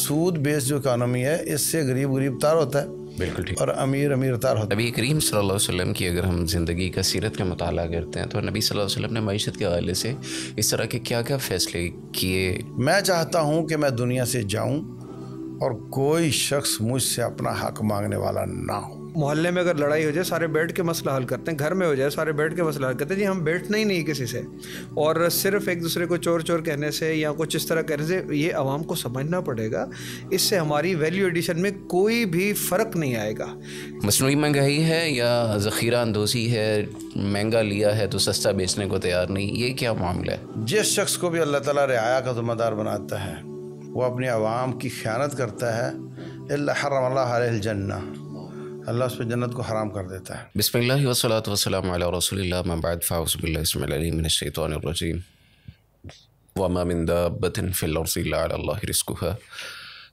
سود بیس جو اکانومی ہے اس سے غریب غریب تار ہوتا ہے، بالکل ٹھیک، اور امیر امیر تار ہوتا ہے۔ نبی کریم صلی اللہ علیہ وسلم کی اگر ہم زندگی کا سیرت کا مطالعہ کرتے ہیں تو نبی صلی اللہ علیہ وسلم نے معیشت کے حوالے سے اس طرح کے کیا کیا فیصلے کیے؟ میں چاہتا ہوں کہ میں دنیا سے جاؤں اور کوئی شخص مجھ سے اپنا حق مانگنے والا نہ ہو۔ محلے میں اگر لڑائی ہو جائے سارے بیٹھ کے مسئلہ حل کرتے ہیں، گھر میں ہو جائے سارے بیٹھ کے مسئلہ حل کرتے ہیں، جی ہم بیٹھنا ہی نہیں کسی سے، اور صرف ایک دوسرے کو چور چور کہنے سے یا کچھ اس طرح کہنے سے یہ عوام کو سمجھنا پڑے گا، اس سے ہماری ویلیو ایڈیشن میں کوئی بھی فرق نہیں آئے گا۔ مصنوعی مہنگائی ہے یا ذخیرہ اندوزی ہے، مہنگا لیا ہے تو سستا بیچنے کو تیار نہیں، یہ کیا معاملہ ہے؟ جس شخص کو بھی اللہ تعالیٰ رعایا کا ذمہ دار بناتا ہے وہ اپنی عوام کی خیانت کرتا ہے، الا حرم اللہ علیہ الجنہ، اللہ اس پہ جنت کو حرام کر دیتا ہے۔ بسم اللہ والصلاۃ والسلام علی رسول اللہ، ما بعد، فاعوذ باللہ السمیع العلیم من الشیطان الرجیم، وما من دابۃ فی الارض الا علی اللہ رزقها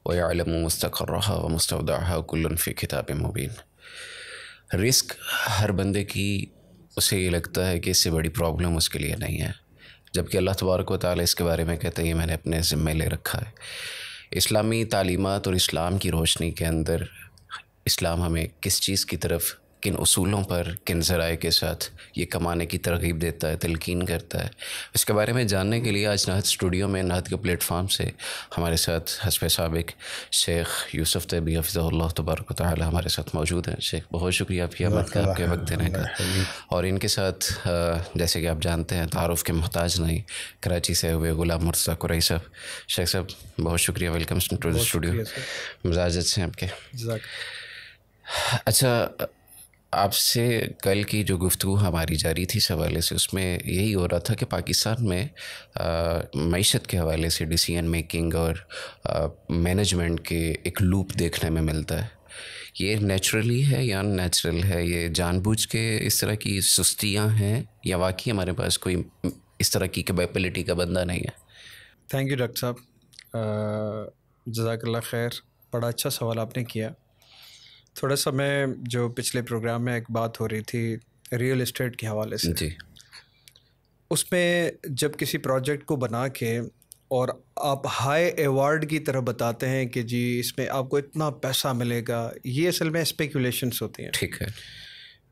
ویعلم مستقرها ومستودعها کل فی کتاب مبین۔ رزق ہر بندے کی اسے یہ لگتا ہے کہ اس سے بڑی پرابلم اس کے لیے نہیں ہے، جبکہ اللہ تبارک و تعالیٰ اس کے بارے میں کہتے ہیں یہ میں نے اپنے ذمے لے رکھا ہے۔ اسلامی تعلیمات اور اسلام کی روشنی کے اندر اسلام ہمیں کس چیز کی طرف، کن اصولوں پر، کن ذرائع کے ساتھ یہ کمانے کی ترغیب دیتا ہے، تلقین کرتا ہے، اس کے بارے میں جاننے کے لیے آج نہت اسٹوڈیو میں، نہت کے پلیٹ فارم سے ہمارے ساتھ حسب سابق شیخ یوسف طیبی حفظہ اللہ تبارک و تعالی ہمارے ساتھ موجود ہیں۔ شیخ بہت شکریہ آپ کی آمد کا، آپ کے وقت دینے کا، اور ان کے ساتھ جیسے کہ آپ جانتے ہیں تعارف کے محتاج نہیں، کراچی سے ہوئے غلام مرتضیٰ قریشی صاحب۔ شیخ صاحب بہت شکریہ، ویلکم ٹو دی اسٹوڈیو، مزاجت سے آپ کے۔ اچھا، آپ سے کل کی جو گفتگو ہماری جاری تھی اس حوالے سے، اس میں یہی ہو رہا تھا کہ پاکستان میں معیشت کے حوالے سے ڈیسیژن میکنگ اور مینجمنٹ کے ایک لوپ دیکھنے میں ملتا ہے۔ یہ نیچرلی ہے یا ان نیچرل ہے؟ یہ جان بوجھ کے اس طرح کی سستیاں ہیں یا واقعی ہمارے پاس کوئی اس طرح کی کیپیبلٹی کا بندہ نہیں ہے؟ تھینک یو ڈاکٹر صاحب، جزاک اللہ خیر، بڑا اچھا سوال آپ نے کیا۔ تھوڑا سا میں جو پچھلے پروگرام میں ایک بات ہو رہی تھی ریئل اسٹیٹ کے حوالے سے، جی، اس میں جب کسی پروجیکٹ کو بنا کے اور آپ ہائی ایوارڈ کی طرح بتاتے ہیں کہ جی اس میں آپ کو اتنا پیسہ ملے گا، یہ اصل میں اسپیکولیشنس ہوتی ہیں۔ ٹھیک ہے،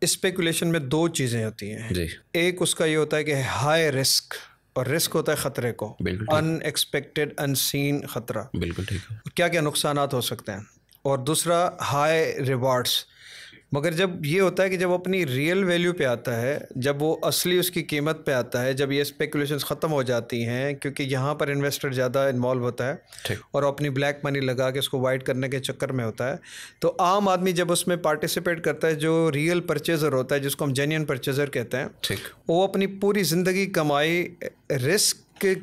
اسپیکولیشن میں دو چیزیں ہوتی ہیں، جی، ایک اس کا یہ ہوتا ہے کہ ہائی رسک، اور رسک ہوتا ہے خطرے کو، بالکل ان ایکسپیکٹڈ ان سین خطرہ، بالکل ٹھیک ہے، کیا کیا نقصانات ہو سکتے ہیں، اور دوسرا ہائی ریوارڈس۔ مگر جب یہ ہوتا ہے کہ جب اپنی ریئل ویلیو پہ آتا ہے، جب وہ اصلی اس کی قیمت پہ آتا ہے، جب یہ اسپیکولیشنز ختم ہو جاتی ہیں، کیونکہ یہاں پر انویسٹر زیادہ انوالو ہوتا ہے اور اپنی بلیک منی لگا کے اس کو وائٹ کرنے کے چکر میں ہوتا ہے، تو عام آدمی جب اس میں پارٹیسپیٹ کرتا ہے، جو ریئل پرچیزر ہوتا ہے جس کو ہم جینین پرچیزر کہتے ہیں، وہ اپنی پوری زندگی کمائی رسک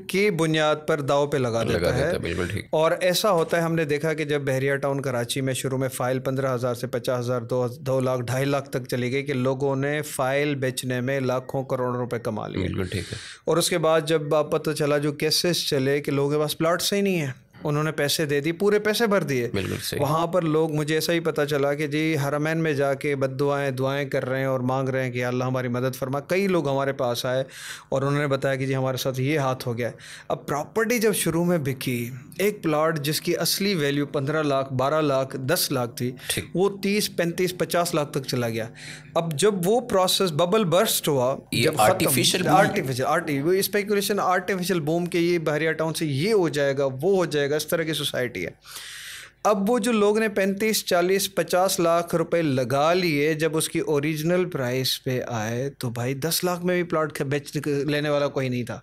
کی بنیاد پر داؤ پہ لگا دیتا ہے۔ بالکل ٹھیک۔ اور ایسا ہوتا ہے، ہم نے دیکھا کہ جب بحریہ ٹاؤن کراچی میں شروع میں فائل 15,000 سے 50,000، 2 لاکھ 2.5 لاکھ تک چلی گئی کہ لوگوں نے فائل بیچنے میں لاکھوں کروڑوں روپے کما لیے۔ بالکل ٹھیک ہے۔ اور اس کے بعد جب آپ پتہ چلا جو کیسز چلے کہ لوگوں کے پاس پلاٹس ہی نہیں ہیں، انہوں نے پیسے دے دی، پورے پیسے بھر دیے، بالکل صحیح۔ وہاں پر لوگ، مجھے ایسا ہی پتہ چلا کہ جی حرمین میں جا کے دعائیں کر رہے ہیں اور مانگ رہے ہیں کہ اللہ ہماری مدد فرما۔ کئی لوگ ہمارے پاس آئے اور انہوں نے بتایا کہ جی ہمارے ساتھ یہ ہاتھ ہو گیا۔ اب پراپرٹی جب شروع میں بکی، ایک پلاٹ جس کی اصلی ویلیو 15 لاکھ 12 لاکھ 10 لاکھ تھی، وہ 30 35 50 لاکھ تک چلا گیا۔ اب جب وہ پروسیس ببل برسٹ ہوا، جب آرٹیفیشل اسپیکولیشن آرٹیفیشل بوم کے یہ بحریہ ٹاؤن سے یہ ہو جائے گا، وہ ہو جائے گا، اس طرح کی سوسائٹی ہے۔ اب وہ جو لوگ نے 35 40 50 لاکھ روپے لگا لیے، جب اس کی اوریجنل پرائس پہ آئے تو بھائی 10 لاکھ میں بھی پلاٹ بیچ لینے والا کوئی نہیں تھا۔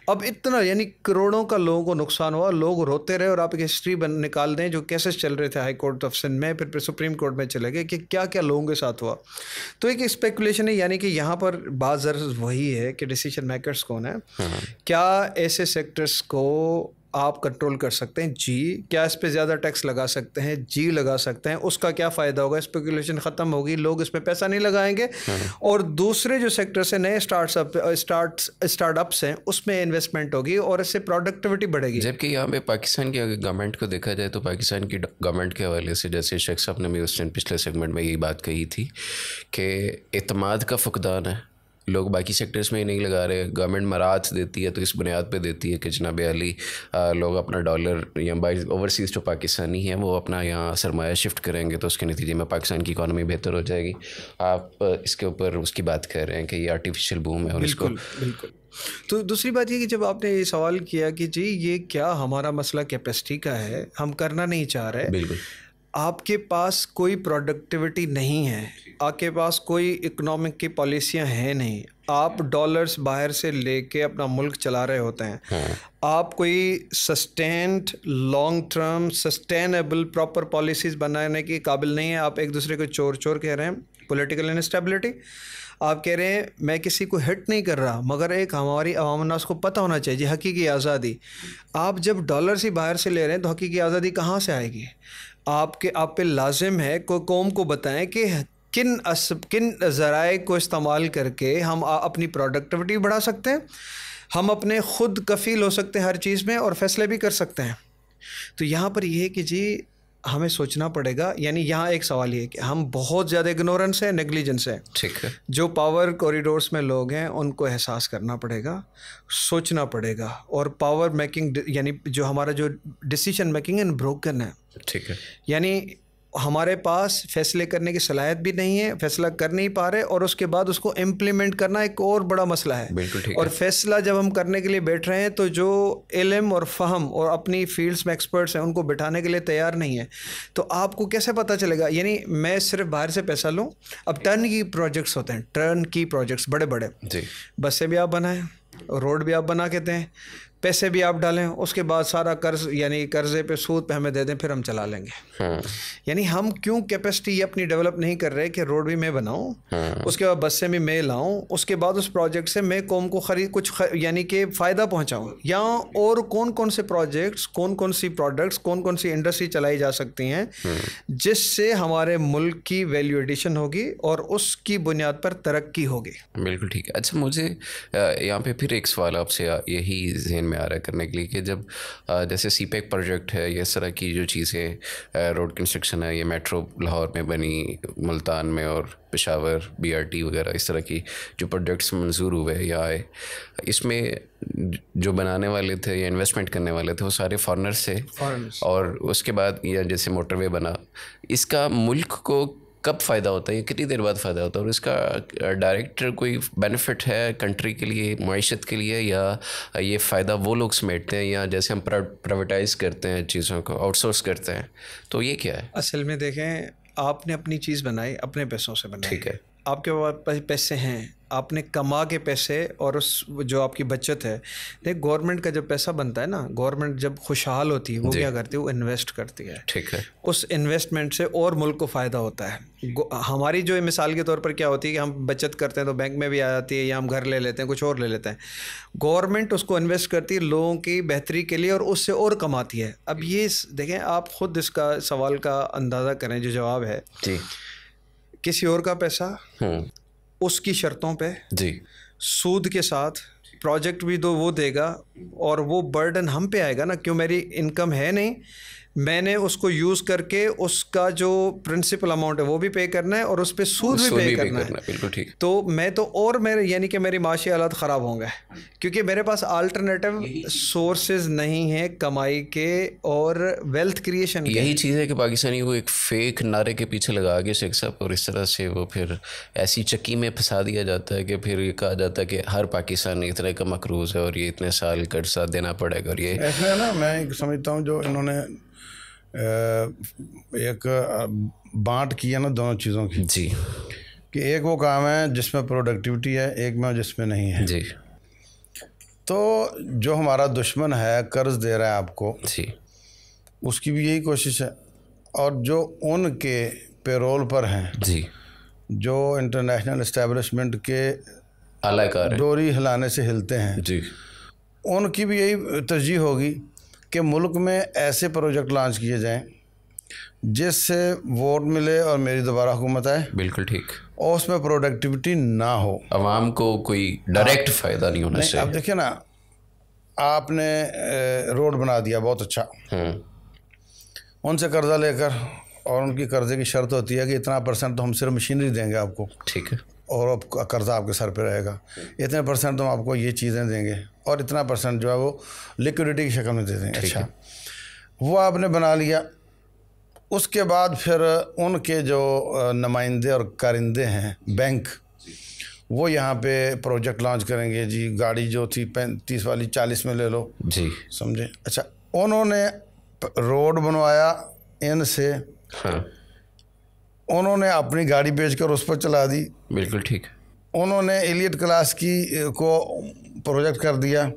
اب اتنا یعنی کروڑوں کا لوگوں کو نقصان ہوا، لوگ روتے رہے، اور آپ ایک ہسٹری نکال دیں جو کیسز چل رہے تھے ہائی کورٹ آف سندھ میں، پھر سپریم کورٹ میں چلے گئے کہ کیا کیا لوگوں کے ساتھ ہوا۔ تو ایک اسپیکولیشن ہے، یعنی کہ یہاں پر بات ذرا وہی ہے کہ ڈیسیژن میکرز کون ہیں، کیا ایسے سیکٹرز کو آپ کنٹرول کر سکتے ہیں؟ جی۔ کیا اس پہ زیادہ ٹیکس لگا سکتے ہیں؟ جی لگا سکتے ہیں۔ اس کا کیا فائدہ ہوگا؟ اسپیکولیشن ختم ہوگی، لوگ اس پہ پیسہ نہیں لگائیں گے، اور دوسرے جو سیکٹرس ہیں، نئے اسٹارٹ اپس ہیں، اس میں انویسٹمنٹ ہوگی اور اس سے پروڈکٹیوٹی بڑھے گی۔ جبکہ یہاں پہ پاکستان کی اگر گورنمنٹ کو دیکھا جائے تو پاکستان کی گورنمنٹ کے حوالے سے، جیسے شیخ صاحب نے بھی اس دن پچھلے سیگمنٹ میں یہی بات کہی تھی کہ اعتماد کا فقدان ہے، لوگ باقی سیکٹرز میں ہی نہیں لگا رہے. گورنمنٹ مراعات دیتی ہے تو اس بنیاد پہ دیتی ہے کہ جناب علی لوگ اپنا ڈالر یا اوورسیز جو پاکستانی ہیں وہ اپنا یہاں سرمایہ شفٹ کریں گے تو اس کے نتیجے میں پاکستان کی اکانومی بہتر ہو جائے گی. آپ اس کے اوپر اس کی بات کر رہے ہیں کہ یہ آرٹیفیشیل بوم ہے اور اس کو بالکل. تو دوسری بات یہ کہ جب آپ نے یہ سوال کیا کہ جی یہ کیا ہمارا مسئلہ کیپیسٹی کا ہے, ہم کرنا نہیں چاہ رہے, بالکل آپ کے پاس کوئی پروڈکٹیوٹی نہیں ہے, آپ کے پاس کوئی اکنامک کی پالیسیاں ہیں نہیں, آپ ڈالرز باہر سے لے کے اپنا ملک چلا رہے ہوتے ہیں, آپ کوئی sustained long term sustainable proper policies بنانے کے قابل نہیں ہیں, آپ ایک دوسرے کو چور چور کہہ رہے ہیں, پولیٹیکل انسٹیبلٹی, آپ کہہ رہے ہیں میں کسی کو ہٹ نہیں کر رہا, مگر ایک ہماری عوام الناس کو پتہ ہونا چاہیے جی حقیقی آزادی. آپ جب ڈالرز ہی باہر سے لے رہے ہیں تو حقیقی آزادی کہاں سے آئے گی؟ آپ پہ لازم ہے کوئی قوم کو بتائیں کہ کن ذرائع کو استعمال کر کے ہم اپنی پروڈکٹیوٹی بڑھا سکتے ہیں, ہم اپنے خود کفیل ہو سکتے ہیں ہر چیز میں اور فیصلے بھی کر سکتے ہیں. تو یہاں پر یہ ہے کہ جی ہمیں سوچنا پڑے گا. یعنی یہاں ایک سوال یہ ہے کہ ہم بہت زیادہ اگنورنس ہے, نیگلیجنس ہے. ٹھیک ہے, جو پاور کوریڈورس میں لوگ ہیں ان کو احساس کرنا پڑے گا, سوچنا پڑے گا, اور پاور میکنگ یعنی جو ہمارا جو ڈیسیجن میکنگ ہے بروکن ہے. ٹھیک ہے, یعنی ہمارے پاس فیصلے کرنے کی صلاحیت بھی نہیں ہے, فیصلہ کر نہیں پا رہے, اور اس کے بعد اس کو امپلیمنٹ کرنا ایک اور بڑا مسئلہ ہے. بالکل ٹھیک اور ہے. فیصلہ جب ہم کرنے کے لیے بیٹھ رہے ہیں تو جو علم اور فہم اور اپنی فیلڈس میں ایکسپرٹس ہیں ان کو بٹھانے کے لیے تیار نہیں ہے, تو آپ کو کیسے پتہ چلے گا؟ یعنی میں صرف باہر سے پیسہ لوں. اب ٹرن کی پروجیکٹس ہوتے ہیں, ٹرن کی پروجیکٹس بڑے بڑے, جی بسیں بھی آپ بنائیں, روڈ بھی آپ بنا کے دیں, پیسے بھی آپ ڈالیں, اس کے بعد سارا قرض یعنی قرضے پہ سود پہ ہمیں دے دیں, پھر ہم چلا لیں گے. یعنی ہم کیوں کیپیسٹی اپنی ڈیولپ نہیں کر رہے کہ روڈ بھی میں بناؤں, اس کے بعد بسیں بھی میں لاؤں, اس کے بعد اس پروجیکٹ سے میں قوم کو یعنی کہ فائدہ پہنچاؤں, یا اور کون سے پروجیکٹس, کون سی پروڈکٹس, کون سی انڈسٹری چلائی جا سکتی ہیں جس سے ہمارے ملک کی ویلیو ایڈیشن ہوگی اور اس کی بنیاد پر ترقی ہوگی. بالکل ٹھیک ہے. اچھا مجھے یہاں پہ پھر ایک سوال آپ سے یہی ذہن میں آ رہا ہے کرنے کے لیے کہ جب جیسے سی پیک پروجیکٹ ہے, یہ اس طرح کی جو چیزیں, روڈ کنسٹرکشن ہے, یہ میٹرو لاہور میں بنی, ملتان میں اور پشاور, BRT وغیرہ, اس طرح کی جو پروجیکٹس منظور ہوئے یا آئے, اس میں جو بنانے والے تھے یا انویسٹمنٹ کرنے والے تھے وہ سارے فارنرز تھے, اور اس کے بعد یا جیسے موٹر وے بنا, اس کا ملک کو کب فائدہ ہوتا ہے, یہ کتنی دیر بعد فائدہ ہوتا ہے, اور اس کا ڈائریکٹ کوئی بینیفٹ ہے کنٹری کے لیے, معیشت کے لیے, یا یہ فائدہ وہ لوگ سمیٹتے ہیں, یا جیسے ہم پرائیویٹائز کرتے ہیں چیزوں کو, آؤٹ سورس کرتے ہیں, تو یہ کیا ہے؟ اصل میں دیکھیں, آپ نے اپنی چیز بنائی, اپنے پیسوں سے بنائی. ٹھیک ہے, آپ کے پاس پیسے ہیں, آپ نے کما کے پیسے, اور اس جو آپ کی بچت ہے, دیکھ گورنمنٹ کا جب پیسہ بنتا ہے نا, گورنمنٹ جب خوشحال ہوتی ہے وہ کیا کرتی ہے, وہ انویسٹ کرتی ہے. ٹھیک ہے, اس انویسٹمنٹ سے اور ملک کو فائدہ ہوتا ہے. ہماری جو مثال کے طور پر کیا ہوتی ہے کہ ہم بچت کرتے ہیں تو بینک میں بھی آ جاتی ہے, یا ہم گھر لے لیتے ہیں, کچھ اور لے لیتے ہیں. گورنمنٹ اس کو انویسٹ کرتی ہے لوگوں کی بہتری کے لیے, اور اس سے اور کماتی ہے. اب یہ دیکھیں, آپ خود اس کا سوال کا اندازہ کریں, جو جواب ہے جی, کسی اور کا پیسہ اس کی شرطوں پہ, جی, سود کے ساتھ, پروجیکٹ بھی تو وہ دے گا, اور وہ برڈن ہم پہ آئے گا نا, کیوں میری انکم ہے نہیں, میں نے اس کو یوز کر کے اس کا جو پرنسپل اماؤنٹ ہے وہ بھی پے کرنا ہے, اور اس پہ سود بھی پے کرنا ہے. بالکل ٹھیک. تو میں تو اور میرے یعنی کہ میری معاشی حالات خراب ہوں گے, کیونکہ میرے پاس آلٹرنیٹیو سورسز نہیں ہیں کمائی کے اور ویلتھ کریشن کے. یہی چیز ہے کہ پاکستانی وہ ایک فیک نعرے کے پیچھے لگا کے شیخ صاحب, اور اس طرح سے وہ پھر ایسی چکی میں پھنسا دیا جاتا ہے کہ پھر یہ کہا جاتا ہے کہ ہر پاکستانی اتنے کا مقروض ہے اور یہ اتنے سال قرضہ دینا پڑے گا. اور یہ ایسا ہے نا, میں سمجھتا ہوں جو انہوں نے ایک بانٹ کیا نا دونوں چیزوں کی, جی, کہ ایک وہ کام ہے جس میں پروڈکٹیوٹی ہے, ایک میں جس میں نہیں ہے. جی, تو جو ہمارا دشمن ہے قرض دے رہا ہے آپ کو, جی, اس کی بھی یہی کوشش ہے, اور جو ان کے پیرول پر ہیں, جی, جو انٹرنیشنل اسٹیبلشمنٹ کے اعلی کار ڈوری ہلانے سے ہلتے ہیں, جی, ان کی بھی یہی ترجیح ہوگی کہ ملک میں ایسے پروجیکٹ لانچ کیے جائیں جس سے ووٹ ملے اور میری دوبارہ حکومت آئے. بالکل ٹھیک. اور اس میں پروڈکٹیوٹی نہ ہو, عوام کو کوئی ڈائریکٹ فائدہ نہیں ہونا چاہیے. اب دیکھیں نا, آپ نے روڈ بنا دیا بہت اچھا, ان سے قرضہ لے کر, اور ان کی قرضے کی شرط ہوتی ہے کہ اتنا % تو ہم صرف مشینری دیں گے آپ کو. ٹھیک ہے. اور قرضہ آپ کے سر پہ رہے گا، اتنے % ہم آپ کو یہ چیزیں دیں گے اور اتنا % جو ہے وہ لیکوڈیٹی کی شکل میں دے دیں گے. اچھا وہ آپ نے بنا لیا. اس کے بعد پھر ان کے جو نمائندے اور کارندے ہیں بینک، وہ یہاں پہ پروجیکٹ لانچ کریں گے. جی گاڑی جو تھی 35 والی 40 میں لے لو، جی سمجھے. اچھا انہوں نے روڈ بنوایا ان سے، ہاں انہوں نے اپنی گاڑی بیچ کر اس پر چلا دی. بالکل ٹھیک ہے. انہوں نے ایلیٹ کلاس کی کو پروجیکٹ کر دیا.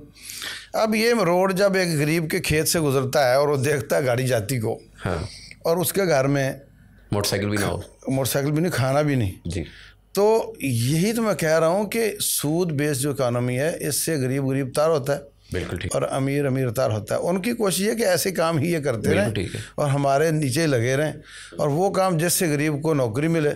اب یہ روڈ جب ایک غریب کے کھیت سے گزرتا ہے اور وہ دیکھتا ہے گاڑی جاتی کو، ہاں اور اس کے گھر میں موٹر سائیکل بھی نہ ہو، موٹر سائیکل بھی نہیں، کھانا بھی نہیں، جی تو یہی تو میں کہہ رہا ہوں کہ سود بیس جو اکانومی ہے اس سے غریب تار ہوتا ہے بالکل ٹھیک، اور امیر تار ہوتا ہے. ان کی کوشش ہے کہ ایسے کام ہی یہ کرتے بالکل رہیں ٹھیک ہے. اور ہمارے نیچے لگے رہیں، اور وہ کام جس سے غریب کو نوکری ملے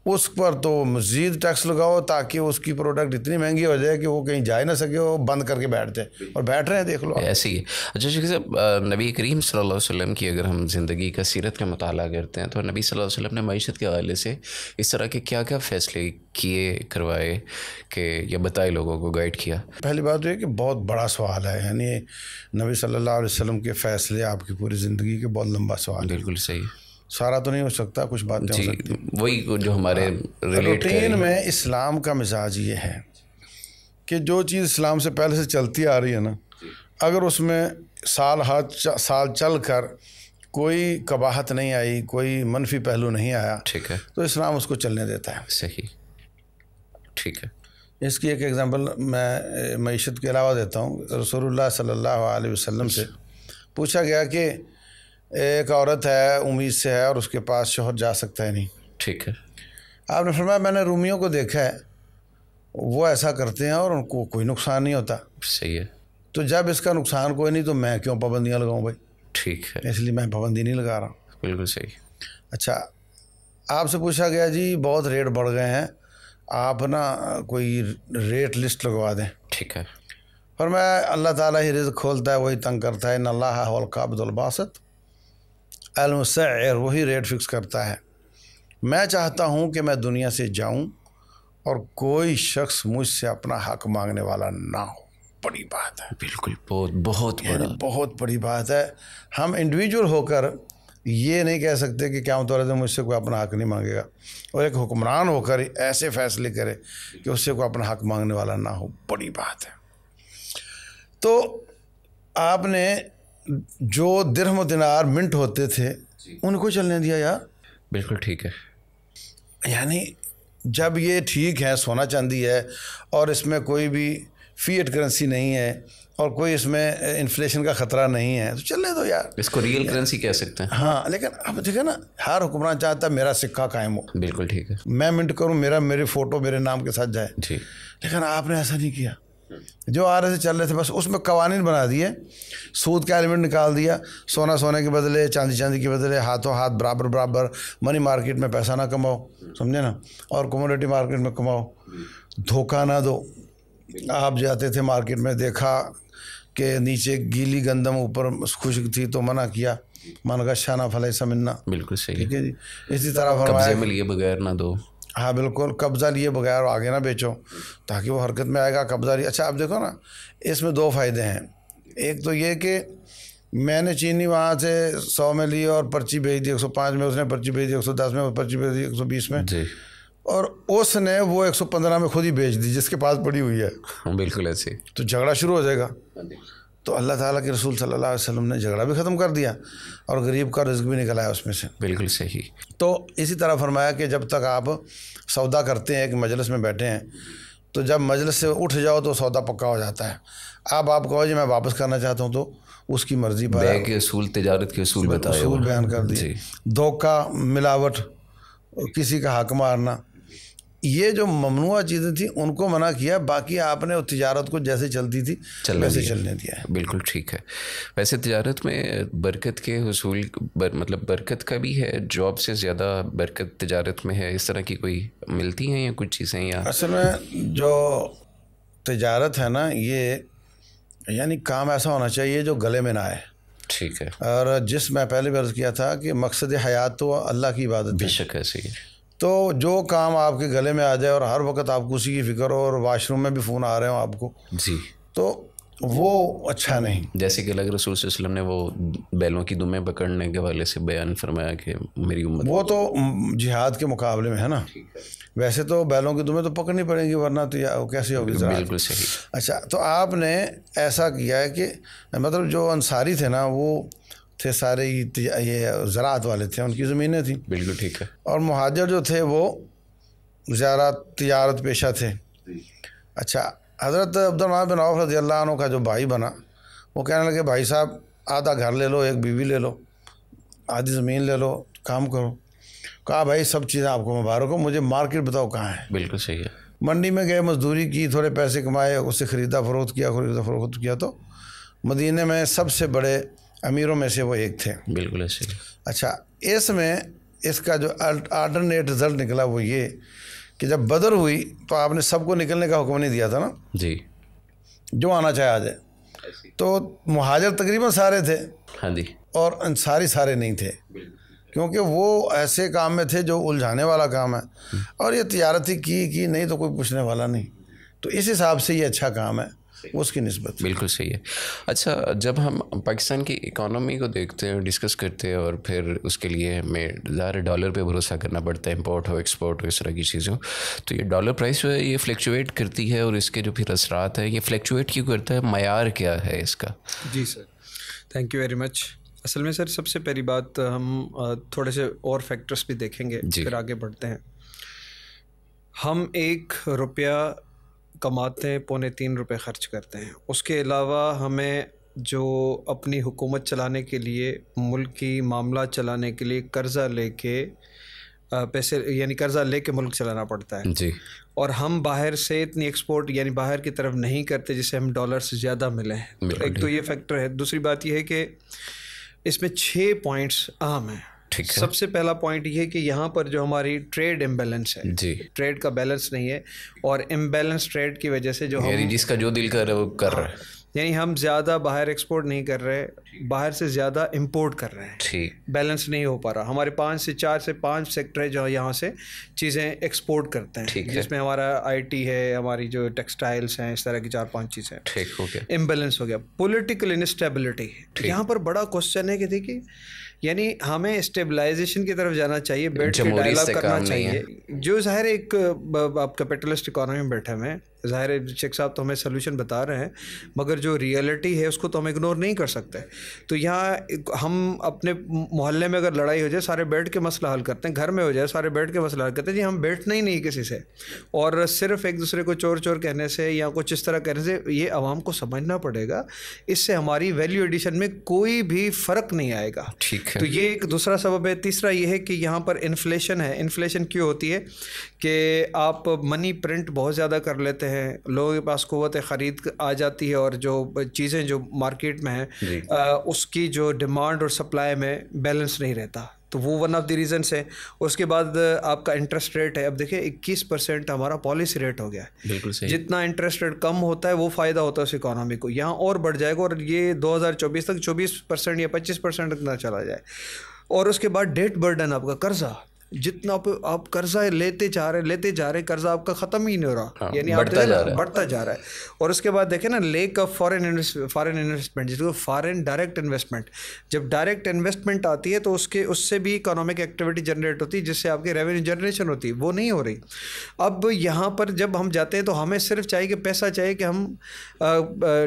اس پر تو مزید ٹیکس لگاؤ تاکہ اس کی پروڈکٹ اتنی مہنگی ہو جائے کہ وہ کہیں جا نہ سکے، وہ بند کر کے بیٹھ جائے، اور بیٹھ رہے ہیں دیکھ لو. ایسے ہی ہے. اچھا شیخ صاحب، نبی کریم صلی اللہ علیہ وسلم کی اگر ہم زندگی کا سیرت کا مطالعہ کرتے ہیں تو نبی صلی اللہ علیہ وسلم نے معیشت کے حوالے سے اس طرح کے کیا کیا فیصلے کیے، کروائے کہ یا بتائے، لوگوں کو گائیڈ کیا؟ پہلی بات یہ کہ بہت بڑا سوال ہے، یعنی نبی صلی اللہ علیہ وسلم کے فیصلے آپ کی پوری زندگی کے بہت لمبا سوال ہے. بالکل صحیح. سارا تو نہیں ہو سکتا، کچھ باتیں ہو سکتی. وہی جو ہمارے روٹین میں اسلام کا مزاج یہ ہے کہ جو چیز اسلام سے پہلے سے چلتی آ رہی ہے نا، اگر اس میں سال چل کر کوئی قباحت نہیں آئی، کوئی منفی پہلو نہیں آیا، ٹھیک ہے، تو اسلام اس کو چلنے دیتا ہے. صحیح، ٹھیک ہے. اس کی ایک ایگزامپل میں معیشت کے علاوہ دیتا ہوں. رسول اللہ صلی اللہ علیہ وسلم سے پوچھا گیا کہ ایک عورت ہے، امید سے ہے، اور اس کے پاس شوہر جا سکتا ہے نہیں. ٹھیک ہے. آپ نے فرمایا میں نے رومیوں کو دیکھا ہے، وہ ایسا کرتے ہیں اور ان کو کوئی نقصان نہیں ہوتا. صحیح ہے. تو جب اس کا نقصان کوئی نہیں تو میں کیوں پابندیاں لگاؤں بھائی؟ ٹھیک ہے، اس لیے میں پابندی نہیں لگا رہا. بالکل صحیح. اچھا آپ سے پوچھا گیا جی بہت ریٹ بڑھ گئے ہیں، آپ نا کوئی ریٹ لسٹ لگوا دیں. ٹھیک ہے. فرمایا اللہ تعالیٰ ہی رزق کھولتا ہے، وہی تنگ کرتا ہے. ان اللہ هو القابض الباسط المسعر، وہی ریٹ فکس کرتا ہے. میں چاہتا ہوں کہ میں دنیا سے جاؤں اور کوئی شخص مجھ سے اپنا حق مانگنے والا نہ ہو. بڑی بات ہے، بالکل، بہت بڑا، بہت بڑی بات ہے. ہم انڈیویجول ہو کر یہ نہیں کہہ سکتے کہ قیامت والے دن مجھ سے کوئی اپنا حق نہیں مانگے گا، اور ایک حکمران ہو کر ایسے فیصلے کرے کہ اس سے کوئی اپنا حق مانگنے والا نہ ہو. بڑی بات ہے. تو آپ نے جو درہم و دینار منٹ ہوتے تھے ان کو چلنے دیا یار. بالکل ٹھیک ہے. یعنی جب یہ ٹھیک ہے، سونا چاندی ہے اور اس میں کوئی بھی فیٹ کرنسی نہیں ہے اور کوئی اس میں انفلیشن کا خطرہ نہیں ہے تو چلنے دو یار. اس کو ریئل کرنسی کہہ سکتے ہیں. ہاں لیکن اب دیکھیں نا، ہر حکمران چاہتا ہے میرا سکہ قائم ہو. بالکل ٹھیک ہے. میں منٹ کروں، میری فوٹو میرے نام کے ساتھ جائے. جی. لیکن آپ نے ایسا نہیں کیا. جو آ رہے تھے چل رہے تھے، بس اس میں قوانین بنا دیے، سود کا ایلیمنٹ نکال دیا. سونا سونے کے بدلے، چاندی کے بدلے، ہاتھوں ہاتھ برابر. منی مارکیٹ میں پیسہ نہ کماؤ، سمجھے نا، اور کموڈیٹی مارکیٹ میں کماؤ. دھوکہ نہ دو. آپ جاتے تھے مارکیٹ میں، دیکھا کہ نیچے گیلی گندم اوپر خشک تھی تو منع کیا، من کا شانہ فلح سمنا. بالکل صحیح. ٹھیک ہے جی. اسی طرح قبضے میں لیے بغیر نہ دو. ہاں بالکل، قبضہ لیے بغیر آگے نہ بیچو تاکہ وہ حرکت میں آئے گا. قبضہ لیے. اچھا اب دیکھو نا، اس میں 2 فائدے ہیں. ایک تو یہ کہ میں نے چینی وہاں سے 100 میں لی اور پرچی بھیج دی 105 میں، اس نے پرچی بھیج دی 110 میں، پرچی بھیج دی 120 میں، جی، اور اس نے وہ 115 میں خود ہی بیچ دی جس کے پاس پڑی ہوئی ہے. بالکل ایسے. تو جھگڑا شروع ہو جائے گا. تو اللہ تعالیٰ کے رسول صلی اللہ علیہ وسلم نے جھگڑا بھی ختم کر دیا اور غریب کا رزق بھی نکل آیا اس میں سے. بالکل صحیح. تو اسی طرح فرمایا کہ جب تک آپ سودا کرتے ہیں، ایک مجلس میں بیٹھے ہیں، تو جب مجلس سے اٹھ جاؤ تو سودا پکا ہو جاتا ہے. اب آپ کہو جی میں واپس کرنا چاہتا ہوں تو اس کی مرضی پر. بے کے اصول، تجارت کے اصول بتائے، اصول بیان کر دیے. دھوکہ، ملاوٹ، کسی کا حق مارنا، یہ جو ممنوع چیزیں تھیں ان کو منع کیا. باقی آپ نے تجارت کو جیسے چلتی تھی ویسے چلنے دیا ہے. بالکل ٹھیک ہے. ویسے تجارت میں برکت کے حصول، مطلب برکت کا بھی ہے، جاب سے زیادہ برکت تجارت میں ہے، اس طرح کی کوئی ملتی ہیں یا کچھ چیزیں؟ یا اصل میں جو تجارت ہے نا، یہ یعنی کام ایسا ہونا چاہیے جو گلے میں نہ آئے. ٹھیک ہے. اور جس میں پہلے بھی عرض کیا تھا کہ مقصد حیات تو اللہ کی عبادت ہے. بے شک ایسے ہی. تو جو کام آپ کے گلے میں آ جائے اور ہر وقت آپ کو اسی کی فکر ہو اور واش روم میں بھی فون آ رہے ہوں آپ کو, جی, تو وہ اچھا نہیں. جیسے کہ اللہ رسول صلی اللہ علیہ وسلم نے وہ بیلوں کی دمیں پکڑنے کے حوالے سے بیان فرمایا کہ میری امت, وہ تو جہاد کے مقابلے میں ہے نا. ویسے تو بیلوں کی دمیں تو پکڑنی پڑیں گی ورنہ تو کیسے ہوگی زراعت. بالکل صحیح. اچھا, تو آپ نے ایسا کیا ہے کہ مطلب جو انصاری تھے نا وہ تھے سارے یہ زراعت والے تھے, ان کی زمینیں تھیں. بالکل ٹھیک ہے. اور مہاجر جو تھے وہ زیارت تجارت پیشہ تھے. اچھا, حضرت عبدالرحمن بن عوف رضی اللہ عنہ کا جو بھائی بنا وہ کہنے لگے بھائی صاحب آدھا گھر لے لو, ایک بیوی لے لو, آدھی زمین لے لو, کام کرو. کہا بھائی سب چیزیں آپ کو مبارک ہو, مجھے مارکیٹ بتاؤ کہاں ہے. بالکل صحیح ہے. منڈی میں گئے, مزدوری کی, تھوڑے پیسے کمائے, اس سے خریدا فروخت کیا تو مدینے میں سب سے بڑے امیروں میں سے وہ ایک تھے. بالکل ایسے. اچھا, اس میں اس کا جو آلٹرنیٹ رزلٹ نکلا وہ یہ کہ جب بدر ہوئی تو آپ نے سب کو نکلنے کا حکم نہیں دیا تھا نا, جی, جو آنا چاہے آ جائے. تو مہاجر تقریباً سارے تھے, ہاں جی, اور انصاری سارے نہیں تھے, کیونکہ وہ ایسے کام میں تھے جو الجھانے والا کام ہے, اور یہ تجارتی کی نہیں تو کوئی پوچھنے والا نہیں. تو اس حساب سے یہ اچھا کام ہے اس کی نسبت. بالکل صحیح ہے. اچھا, جب ہم پاکستان کی اکانومی کو دیکھتے ہیں, ڈسکس کرتے ہیں, اور پھر اس کے لیے ہمیں ظاہر ڈالر پہ بھروسہ کرنا پڑتا ہے, امپورٹ ہو ایکسپورٹ ہو اس طرح کی چیزوں, تو یہ ڈالر پرائس جو ہے یہ فلیکچویٹ کرتی ہے, اور اس کے جو پھر اثرات ہیں یہ فلیکچویٹ کیوں کرتا ہے, معیار کیا ہے اس کا؟ جی سر, تھینک یو ویری مچ. اصل میں سر سب سے پہلی بات ہم تھوڑے سے اور فیکٹرز بھی دیکھیں گے, پھر آگے بڑھتے ہیں. ہم 1 روپیہ کماتے ہیں, 2.25 روپے خرچ کرتے ہیں. اس کے علاوہ ہمیں جو اپنی حکومت چلانے کے لیے, ملک کی معاملات چلانے کے لیے قرضہ لے کے پیسے یعنی قرضہ لے کے ملک چلانا پڑتا ہے. جی, اور ہم باہر سے اتنی ایکسپورٹ یعنی باہر کی طرف نہیں کرتے جسے ہم ڈالر سے زیادہ ملیں. ایک تو یہ فیکٹر ہے. دوسری بات یہ ہے کہ اس میں 6 پوائنٹس اہم ہیں. سب سے پہلا پوائنٹ یہ ہے کہ یہاں پر جو ہماری ٹریڈ امبیلنس ہے, جی, ٹریڈ کا بیلنس نہیں ہے, اور امبیلنس ٹریڈ کی وجہ سے جو یعنی جس کا جو دل کر رہا ہے وہ کر رہا ہے, یعنی ہم زیادہ باہر ایکسپورٹ نہیں کر رہے, باہر سے زیادہ امپورٹ کر رہے ہیں. ٹھیک, بیلنس نہیں ہو پا رہا. ہمارے 4 سے 5 سیکٹر ہے جو یہاں سے چیزیں ایکسپورٹ کرتے ہیں, جس میں ہمارا IT ہے, ہماری جو ٹیکسٹائلس ہیں, اس طرح کی 4-5 چیزیں. ٹھیک ہو گیا. امبیلنس ہو گیا. پولیٹیکل انسٹیبلٹی, یہاں پر بڑا کوشچن ہے کہ دیکھیے یعنی ہمیں اسٹیبلائزیشن کی طرف جانا چاہیے, بیٹھ کے ڈائلاگ کرنا چاہیے. جو ظاہر ایک آپ کیپٹلسٹ اکانومی میں بیٹھے ہوئے ہیں, ظاہر شیخ صاحب تو ہمیں سلوشن بتا رہے ہیں, مگر جو ریئلٹی ہے اس کو تو ہم اگنور نہیں کر سکتے. تو یہاں ہم اپنے محلے میں اگر لڑائی ہو جائے سارے بیٹھ کے مسئلہ حل کرتے ہیں, گھر میں ہو جائے سارے بیٹھ کے مسئلہ حل کرتے ہیں. جی, ہم بیٹھنا ہی نہیں کسی سے, اور صرف ایک دوسرے کو چور کہنے سے یا کچھ اس طرح کہنے سے یہ عوام کو سمجھنا پڑے گا, اس سے ہماری ویلیو ایڈیشن میں کوئی بھی فرق نہیں آئے گا. تو یہ ایک دوسرا سبب ہے. تیسرا یہ ہے کہ یہاں پر انفلیشن ہے. انفلیشن کیوں ہوتی ہے کہ آپ منی پرنٹ بہت زیادہ کر لیتے ہیں, لوگوں کے پاس قوت خرید آ جاتی ہے, اور جو چیزیں جو مارکیٹ میں ہیں اس کی جو ڈیمانڈ اور سپلائی میں بیلنس نہیں رہتا, تو وہ ون آف دی ریزنس ہے. اس کے بعد آپ کا انٹرسٹ ریٹ ہے, اب دیکھیں 21% ہمارا پالیسی ریٹ ہو گیا ہے. بالکل صحیح. جتنا انٹرسٹ ریٹ کم ہوتا ہے وہ فائدہ ہوتا ہے اس اکانومی کو, یہاں اور بڑھ جائے گا, اور یہ 2024 تک 24% یا 25% تک نہ چلا جائے. اور اس کے بعد ڈیٹ برڈن, آپ کا قرضہ, جتنا آپ قرضہ لیتے جا رہے قرضہ آپ کا ختم ہی نہیں ہو رہا, یعنی بڑھتا جا رہا ہے. اور اس کے بعد دیکھیں نا لیک آف فارن انویسٹمنٹ, جس کو فارن ڈائریکٹ انویسٹمنٹ, جب ڈائریکٹ انویسٹمنٹ آتی ہے تو اس سے بھی اکنامک ایکٹیویٹی جنریٹ ہوتی ہے, جس سے آپ کی ریونیو جنریشن ہوتی ہے, وہ نہیں ہو رہی. اب یہاں پر جب ہم جاتے ہیں تو ہمیں صرف چاہیے کہ پیسہ چاہیے کہ ہم